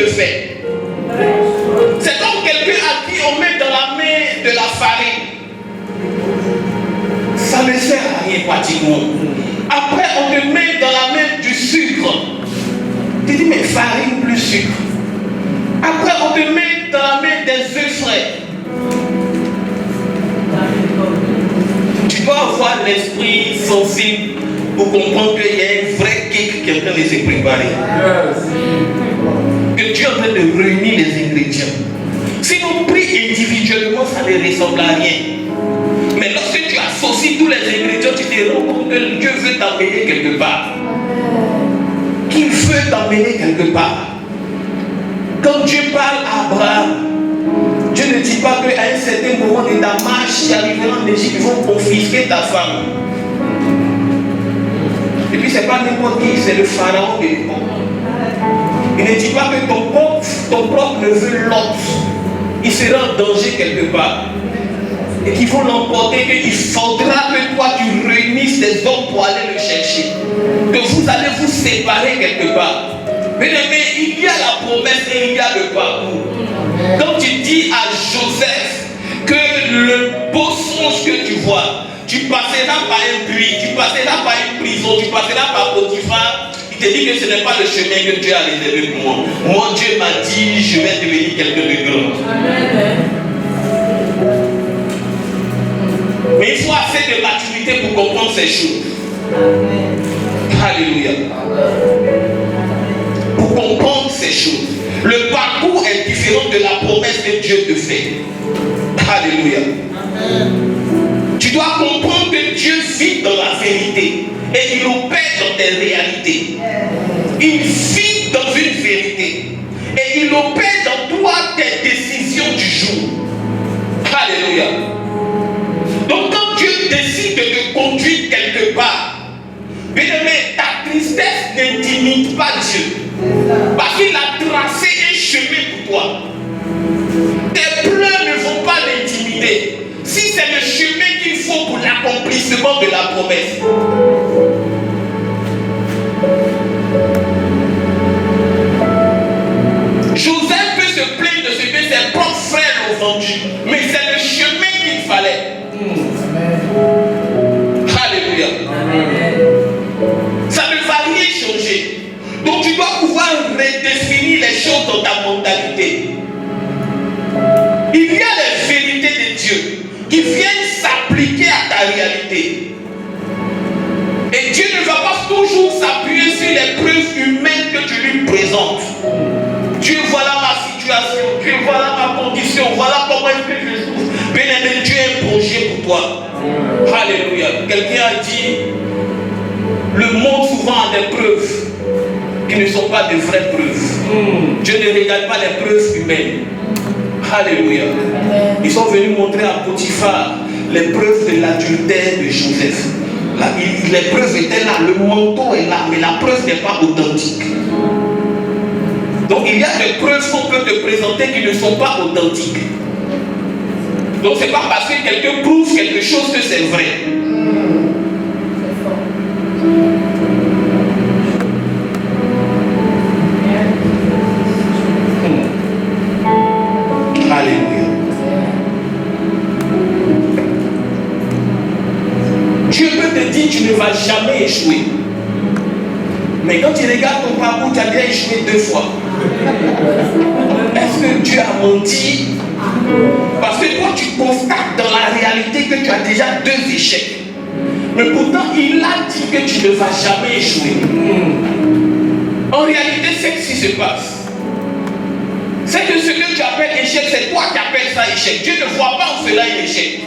te fait. C'est comme quelqu'un à qui on met dans la main de la farine. Ça ne sert à rien pratiquement. Après, on te met dans la main du sucre. Tu dis, mais farine plus sucre. Après, on te met dans la main des œufs frais. Tu dois avoir l'esprit sensible pour comprendre qu'il y a un vrai cake qui est en train de se préparer. Que Dieu est en train de réunir les ingrédients. Si on prie individuellement, ça ne ressemble à rien. Mais lorsque tu associes tous les ingrédients, tu te rends compte que Dieu veut t'emmener quelque part. Qu'il veut t'emmener quelque part. Quand Dieu parle à Abraham, Dieu ne dit pas qu'à un certain moment de ta marche, tu arriveras en Égypte, ils vont confisquer ta femme. Et puis c'est pas n'importe qui, c'est le pharaon de l'époque. Il ne dit pas que ton propre neveu Lot, il sera en danger quelque part. Et qu'il faut l'emporter, qu'il faudra que toi tu réunisses des hommes pour aller le chercher. Que vous allez vous séparer quelque part. Mais il y a la promesse et il y a le parcours. Quand tu dis à Joseph que le beau songe que tu vois, tu passeras par un puits, tu passeras par une prison, tu passeras par Potiphar, il te dit que ce n'est pas le chemin que Dieu a réservé pour moi. Moi, Dieu m'a dit, je vais devenir quelqu'un de grand. Amen. Mais il faut assez de maturité pour comprendre ces choses. Amen. Alléluia. Pour comprendre ces choses. Le parcours est différent de la promesse que Dieu te fait. Alléluia. Amen. Tu dois comprendre que Dieu vit dans la vérité et il opère dans tes réalités. Il vit dans une vérité et il opère dans toi tes décisions du jour. Alléluia. Donc quand Dieu décide de te conduire quelque part, bien aimé, ta tristesse n'intimide pas Dieu. Parce qu'il a tracé un chemin pour toi. Tes pleurs ne vont pas l'intimider. Si c'est le chemin qu'il faut pour l'accomplissement de la promesse. Joseph peut se plaindre de ce que ses propres frères l'ont vendu. Mais c'est le chemin qu'il fallait. Alléluia. Ça ne va rien changer. Donc tu dois pouvoir redéfinir les choses dans ta mentalité. Il y a les vérités de Dieu qui viennent s'appliquer à ta réalité. Et Dieu ne va pas toujours s'appuyer sur les preuves humaines que tu lui présentes. Dieu, voilà ma situation. Dieu, voilà ma condition. Voilà comment est-ce que je souffre. Bien-aimé, Dieu a un projet pour toi. Alléluia. Quelqu'un a dit, le monde souvent a des preuves qui ne sont pas de vraies preuves. Dieu ne regarde pas les preuves humaines. Alléluia. Ils sont venus montrer à Potiphar les preuves de l'adultère de Joseph. Les preuves étaient là, le manteau est là, mais la preuve n'est pas authentique. Donc il y a des preuves qu'on peut te présenter qui ne sont pas authentiques. Donc c'est pas parce que quelqu'un prouve quelque chose que c'est vrai. Alléluia. Dieu peut te dire tu ne vas jamais échouer. Mais quand tu regardes ton parcours, tu as déjà échoué 2 fois. Est-ce que Dieu a menti? Parce que toi tu constates dans la réalité que tu as déjà 2 échecs. Mais pourtant il a dit que tu ne vas jamais échouer. En réalité, c'est ce qui se passe. C'est que ce que tu appelles échec, c'est toi qui appelles ça échec. Dieu ne voit pas en cela un échec.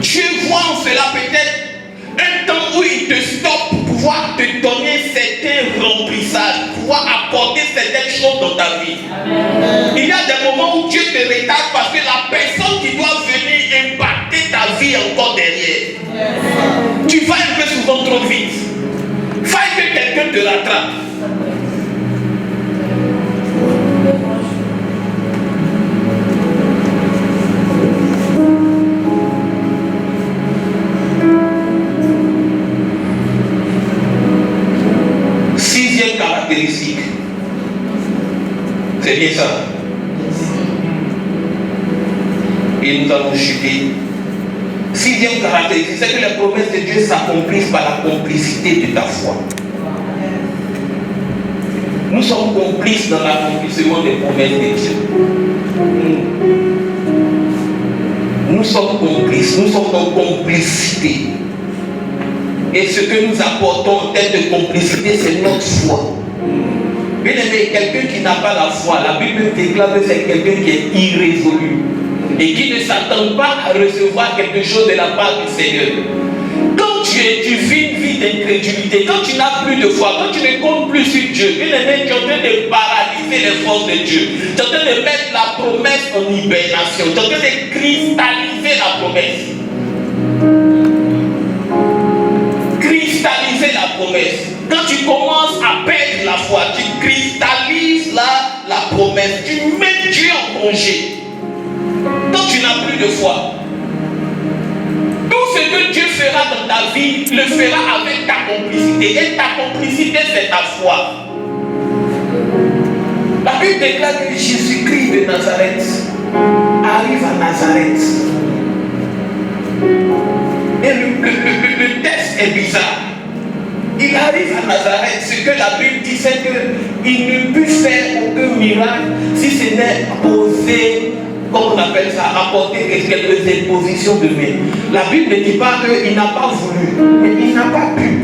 Dieu voit en cela peut-être un temps où il te stoppe pour pouvoir te donner certains remplissages, pour pouvoir apporter certaines choses dans ta vie. Il y a des moments où Dieu te retarde parce que la personne qui doit venir impacter ta vie encore derrière. Tu vas un peu souvent trop vite. Faille que quelqu'un te rattrape. C'est bien ça. Et nous allons chuter. Sixième caractéristique, c'est que les promesses de Dieu s'accomplissent par la complicité de ta foi. Nous sommes complices dans l'accomplissement des promesses de Dieu. Nous sommes complices, nous sommes en complicité. Et ce que nous apportons en termes de complicité, c'est notre foi. Bien aimé, quelqu'un qui n'a pas la foi, la Bible déclare que c'est quelqu'un qui est irrésolu et qui ne s'attend pas à recevoir quelque chose de la part du Seigneur. Quand tu vis une vie d'incrédulité, quand tu n'as plus de foi, quand tu ne comptes plus sur Dieu, bien aimé, tu es en train de paralyser les forces de Dieu. Tu es en train de mettre la promesse en hibernation. Tu es en train de cristalliser la promesse. Cristalliser la promesse. Quand tu commences à perdre la foi, tu cristallises la promesse. Tu mets Dieu en congé. Quand tu n'as plus de foi, tout ce que Dieu fera dans ta vie, le fera avec ta complicité. Et ta complicité, c'est ta foi. La Bible déclare que Jésus-Christ de Nazareth arrive à Nazareth. Et le texte est bizarre. Il arrive à Nazareth. Ce que la Bible dit, c'est qu'il ne put faire aucun miracle si ce n'est poser, comme on appelle ça, apporter quelques impositions de main. La Bible ne dit pas qu'il n'a pas voulu, mais il n'a pas pu.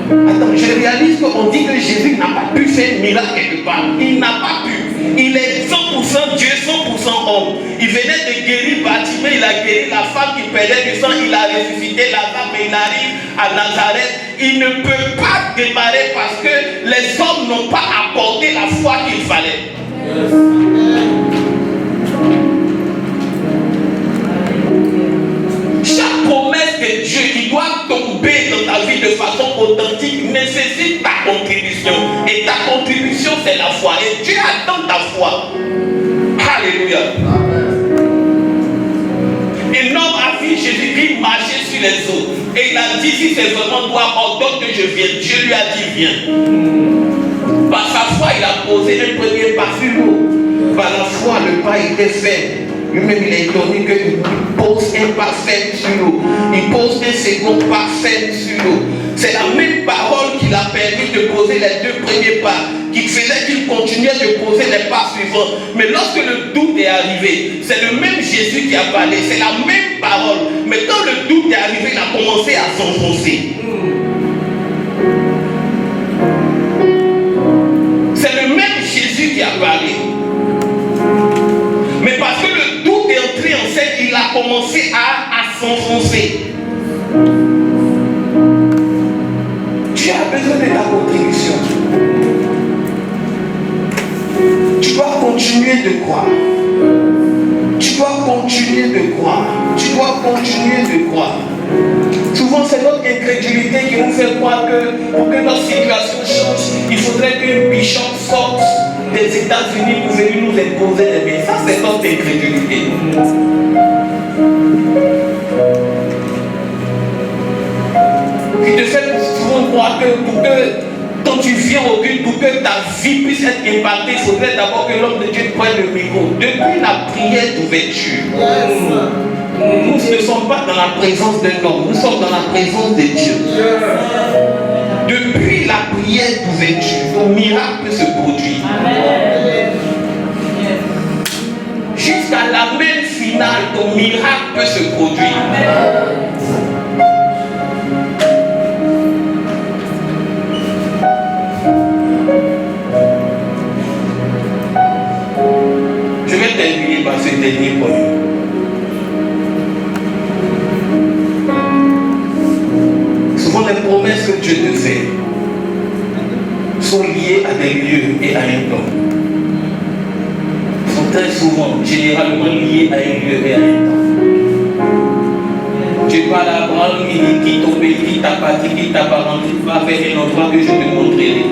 Attends, je réalise qu'on dit que Jésus n'a pas pu faire miracle quelque part. Il n'a pas pu. Il est 100% Dieu, 100% homme. Il venait de guérir Bartimée, il a guéri la femme qui perdait du sang, il a ressuscité Lazare, mais il arrive à Nazareth. Il ne peut pas démarrer parce que les hommes n'ont pas apporté la foi qu'il fallait. Chaque promesse de Dieu qui doit tomber dans ta vie de façon authentique nécessite ta contribution. Et ta contribution, c'est la foi. Et Dieu attend ta foi. Alléluia. Un homme a vu Jésus-Christ marcher sur les eaux. Et il a dit, si c'est vraiment toi, ordonne que je vienne. Dieu lui a dit, viens. Par sa foi, il a posé un premier pas sur l'eau. Par la foi, le pas était fait. Lui-même, il est étonné qu'il pose un pas ferme sur l'eau. Il pose un second pas ferme sur l'eau. C'est la même parole qui l'a permis de poser les deux premiers pas, qui faisait qu'il continuait de poser les pas suivants. Mais lorsque le doute est arrivé, c'est le même Jésus qui a parlé, c'est la même parole. Mais quand le doute est arrivé, il a commencé à s'enfoncer. C'est le même Jésus qui a parlé. Mais parce que le doute est entré en scène, il a commencé à s'enfoncer. Tu as besoin de ta contribution. Tu dois continuer de croire. Tu dois continuer de croire. Tu dois continuer de croire. Souvent, c'est notre incrédulité qui nous fait croire que pour que notre situation change, il faudrait qu'un bishop sorte des États-Unis pour venir nous imposer les mains. Ça, c'est notre incrédulité. Qui te fait souvent croire que pour que, quand tu viens au culte, pour que ta vie puisse être impactée, il faudrait d'abord que l'homme de Dieu prenne le micro. Depuis la prière d'ouverture, nous ne sommes pas dans la présence d'un homme, nous sommes dans la présence de Dieu. Depuis la prière d'ouverture, ton miracle peut se produire. Jusqu'à la même finale, ton miracle peut se produire. Je vais terminer par ce dernier point. Souvent les promesses que Dieu te fait sont liées à des lieux et à un temps. Sont très souvent, généralement liées à un lieu et à un temps. Dieu parle à Abraham, il dit, quitte ton pays, quitte ta patrie, quitte ta parenté, va vers un endroit que je te montrerai.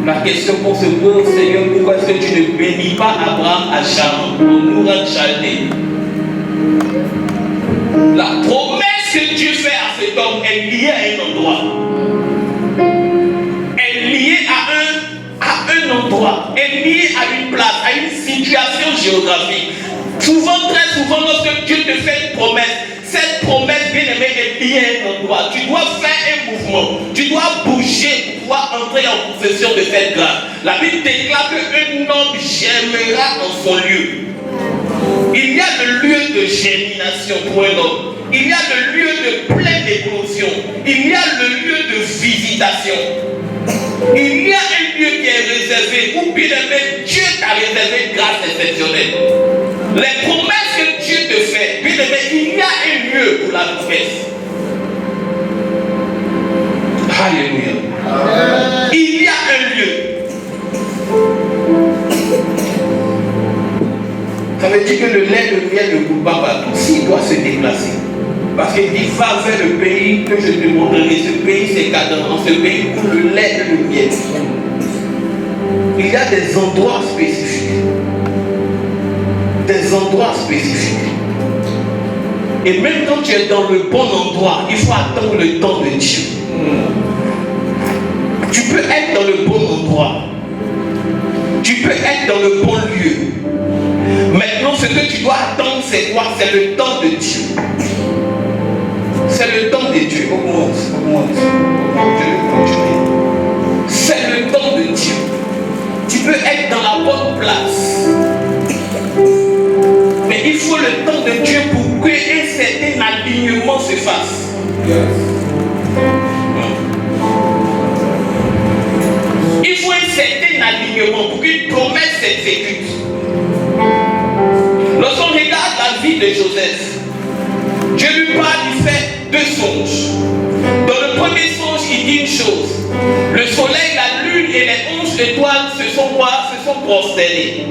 La question qu'on se pose, Seigneur, pourquoi est-ce que tu ne bénis pas Abraham à Charan, au Ouran Chaldée? La promesse que Dieu fait à cet homme est liée à un endroit. Elle est liée à un endroit. Elle est liée à une place, à droit. Tu dois faire un mouvement. Tu dois bouger pour pouvoir entrer en possession de cette grâce. La Bible déclare qu'un homme germera en son lieu. Il y a le lieu de germination pour un homme. Il y a le lieu de pleine éclosion. Il y a le lieu de visitation. Il y a un lieu qui est réservé où bien aimé Dieu t'a réservé une grâce exceptionnelle. Les promesses que Dieu te fait, bien aimé, il y a un lieu pour la promesse. Alléluia. Il y a un lieu. Ça veut dire que le lait de miel ne coule pas partout. S'il doit se déplacer. Parce qu'il dit, va vers le pays que je te montrerai. Ce pays, c'est Canaan. Dans ce pays coule le lait et le miel. Il y a des endroits spécifiques. Des endroits spécifiques. Et même quand tu es dans le bon endroit, il faut attendre le temps de Dieu. Tu peux être dans le bon endroit. Tu peux être dans le bon lieu. Maintenant, ce que tu dois attendre, c'est quoi? C'est le temps de Dieu. C'est le temps de Dieu. C'est le temps de Dieu. Tu peux être dans la bonne place. Mais il faut le temps de Dieu pour qu'un certain alignement se fasse. Il faut un certain alignement pour qu'une promesse s'exécute. Lorsqu'on regarde la vie de Joseph, Dieu lui parle, il fait deux songes. Dans le premier songe, il dit une chose. Le soleil, la lune et les 11 étoiles se sont prosternés.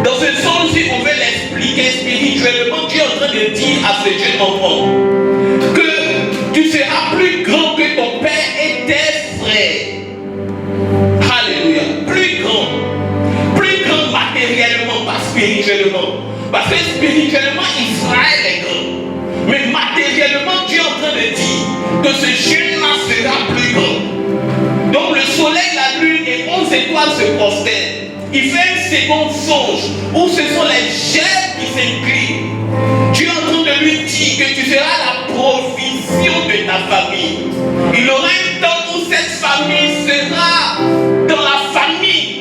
Dans ce songe, si on veut l'expliquer spirituellement, Dieu est en train de dire à ce jeune enfant que tu seras plus grand que ton père et tes frères. Alléluia. Plus grand matériellement, pas spirituellement. Parce que spirituellement, Israël est grand. Mais matériellement, Dieu est en train de dire que ce jeune-là sera plus grand. Donc le soleil, la lune et 11 étoiles se prosternent. Il fait un second songe où ce sont les gerbes qui s'inclinent. Dieu est en train de lui dire que tu seras la provision de ta famille. Il aura un temps où cette famille sera dans la famille.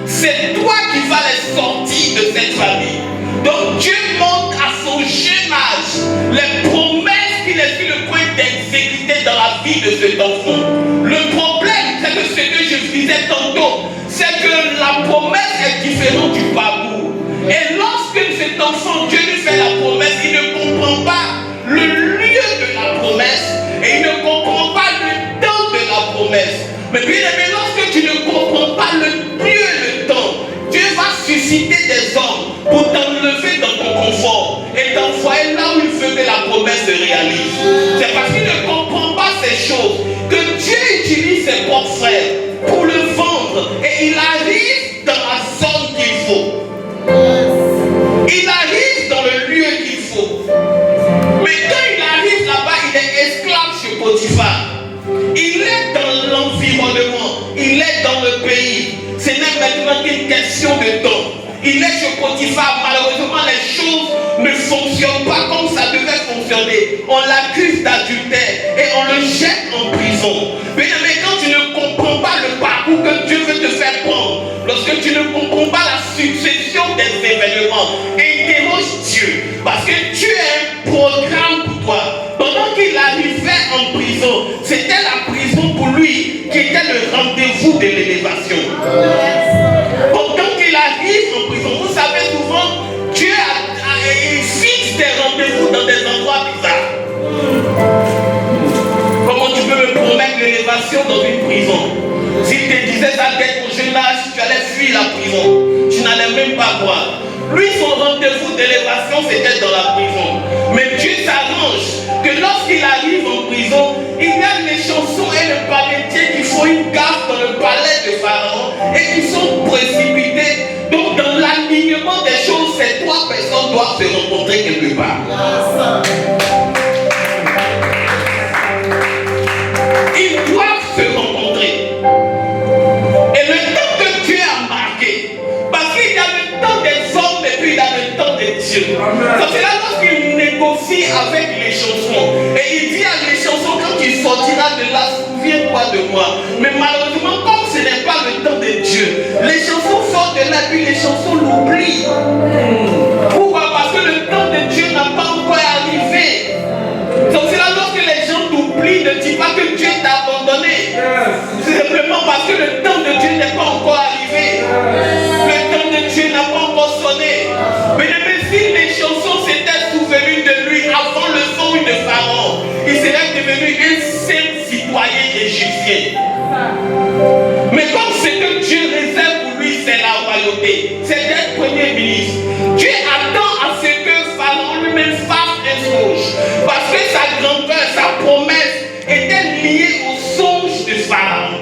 C'est toi qui vas les sortir de cette famille. Donc Dieu montre à son jeune âge les promesses qu'il est sur le point d'exécuter dans la vie de cet enfant. Le problème, c'est que ce que je disais tantôt, c'est que la promesse est différente du parcours. Et lorsque cet enfant, Dieu lui fait la promesse, il ne comprend pas le lieu de la promesse et il ne comprend pas le temps de la promesse. Mais bien aimé, lorsque tu ne comprends pas le lieu et le temps, Dieu va susciter des hommes pour t'enlever dans ton confort et t'envoyer là où il veut que la promesse se réalise. C'est parce qu'il ne comprend pas ces choses que Dieu utilise ses propres frères pour le vendre et il arrive dans la zone qu'il faut. Il arrive dans le lieu qu'il faut. Mais quand il arrive là-bas, il est esclave chez Potiphar. Il est dans l'environnement, il est dans le pays. Ce n'est maintenant qu'une question de temps. Il est chez Potiphar, malheureusement les choses ne fonctionnent pas comme ça devait fonctionner. On l'accuse d'adultère et on le jette en prison. Mais quand tu ne comprends pas le parcours que Dieu veut te faire prendre, lorsque tu ne comprends pas la succession des événements, interroge Dieu. Parce que Dieu a un programme pour toi. Pendant qu'il arrivait en prison, c'était la prison pour lui qui était le rendez-vous de l'élévation. Pendant qu'il arrive en prison, vous savez souvent, Dieu il fixe des rendez-vous dans des endroits bizarres. Comment tu peux me promettre l'élévation dans une prison? S'il te disait ça dès ton jeune âge, tu allais fuir la prison. Tu n'allais même pas voir. Lui, son rendez-vous d'élévation, c'était dans la prison. Mais Dieu s'arrange que lorsqu'il arrive en prison, il y a les chansons et le palettier qui font une gaffe dans le palais de Pharaon et qui sont précipités. Donc, dans l'alignement des choses, ces trois personnes doivent se rencontrer quelque part. Ils doivent se rencontrer. Et le temps que Dieu a marqué, parce qu'il y a le temps des hommes et puis il y a le temps des dieux. Donc c'est là lorsqu'il négocie avec les chansons. Et il dit à les chansons, quand tu sortiras de là, souviens-toi de moi. Mais malheureusement, comme ce n'est pas le temps de Dieu, les chansons sortent de là, puis les chansons l'oublient. Pourquoi? Parce que le temps de Dieu n'a pas encore arrivé. Donc c'est là lorsque les gens t'oublient, ne dis pas que Dieu t'a abandonné. C'est simplement parce que le temps de Dieu n'est pas encore arrivé. Le temps de Dieu n'a pas encore sonné. Mais si les chansons s'étaient souvenues de lui avant le son de Pharaon, il serait devenu un simple citoyen égyptien. Mais comme ce que Dieu réserve pour lui, c'est la royauté, c'est d'être premier ministre. Dieu attend à ce que Pharaon lui-même fasse un songe. Parce que sa grandeur, sa promesse était liée au songe de Pharaon.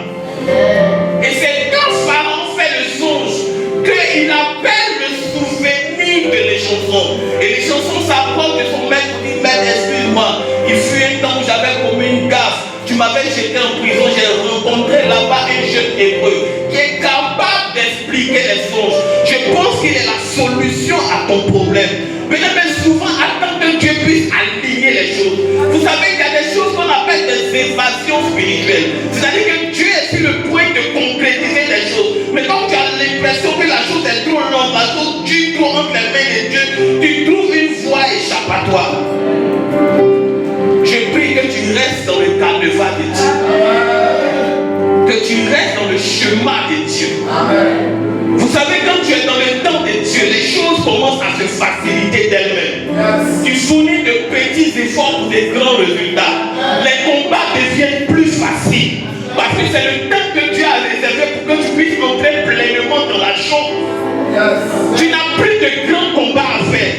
Et c'est quand Pharaon fait le songe qu'il appelle le souvenir de les chansons. Et les chansons s'approchent de son maître pour dire: maître, excuse-moi, il fut un temps où j'avais commis une gaffe. Tu m'avais jeté en prison, j'ai rencontré là-bas un jeune hébreu qui est capable d'expliquer les songes. Je pense qu'il est la solution à ton problème. Mais souvent, attends que Dieu puisse aligner les choses. Vous savez qu'il y a des choses qu'on appelle des évasions spirituelles. C'est-à-dire que Dieu est sur le point de concrétiser les choses. Mais quand tu as l'impression que la chose est trop longue, la chose dure trop entre les mains de Dieu, tu trouves une voie échappatoire. Je prie que tu restes dans le canevas de Dieu. Que tu restes dans le chemin de Dieu. Vous savez, quand tu es dans le temps de Dieu, les choses commencent à se faciliter d'elles-mêmes. Tu fournis de petits efforts pour des grands résultats. Les combats deviennent plus faciles. Parce que c'est le temps que Dieu a réservé pour que tu puisses entrer pleinement dans la chose. Tu n'as plus de grands combats à faire.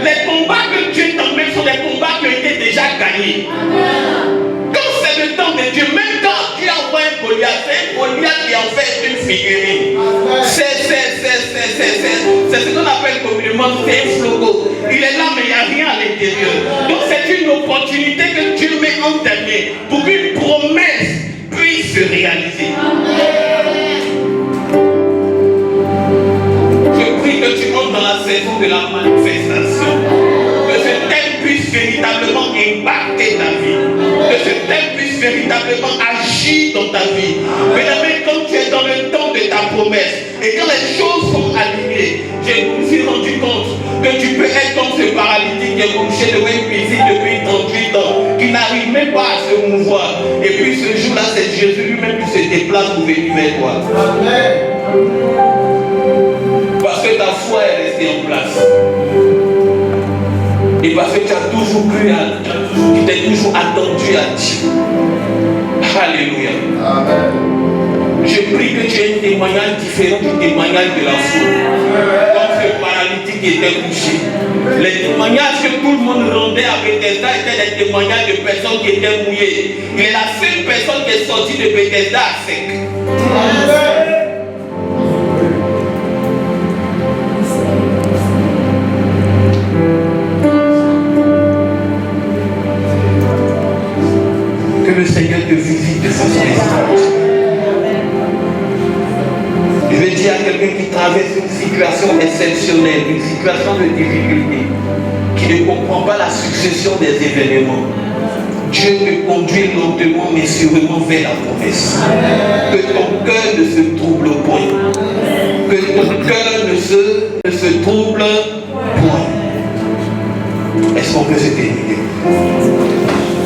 Les combats que Dieu t'emmène sont des combats qui ont été déjà gagnés. Quand c'est le temps de Dieu, même quand Dieu envoie un Goliath, c'est un Goliath qui en fait une figurine. C'est ce qu'on appelle communément, c'est un flogo. Il est là, mais il n'y a rien à l'intérieur. Donc c'est une opportunité que Dieu met en tes mains pour qu'une promesse puisse se réaliser. Je prie que tu entres dans la saison de la manifestation. Que ce thème puisse véritablement impacter ta vie. Que ce thème puisse véritablement agir dans ta vie. Mais quand tu es dans le temps de ta promesse et quand les choses sont alignées, je me suis rendu compte que tu peux être comme ce paralytique qui est couché devant une cuisine depuis 38 ans, qui n'arrive même pas à se mouvoir. Et puis ce jour-là, c'est Jésus lui-même qui se déplace pour venir vers toi. Parce que ta foi est restée en place. Et parce que tu as toujours cru tu t'es toujours attendu à Dieu. Alléluia. Amen. Je prie que tu aies un témoignage différent du témoignage de la foule. Comme ce paralytique qui était couché. Les témoignages que tout le monde rendait à Bethesda étaient des témoignages de personnes qui étaient mouillées. Il est la seule personne qui est sortie de Bethesda à sec. Amen. Que le Seigneur te visite de façon étrange. Je vais dire à quelqu'un qui traverse une situation exceptionnelle, une situation de difficulté, qui ne comprend pas la succession des événements. Dieu te conduit lentement mais sûrement vers la promesse. Que ton cœur ne se trouble point. Que ton cœur ne se trouble point. Est-ce qu'on peut se terminer?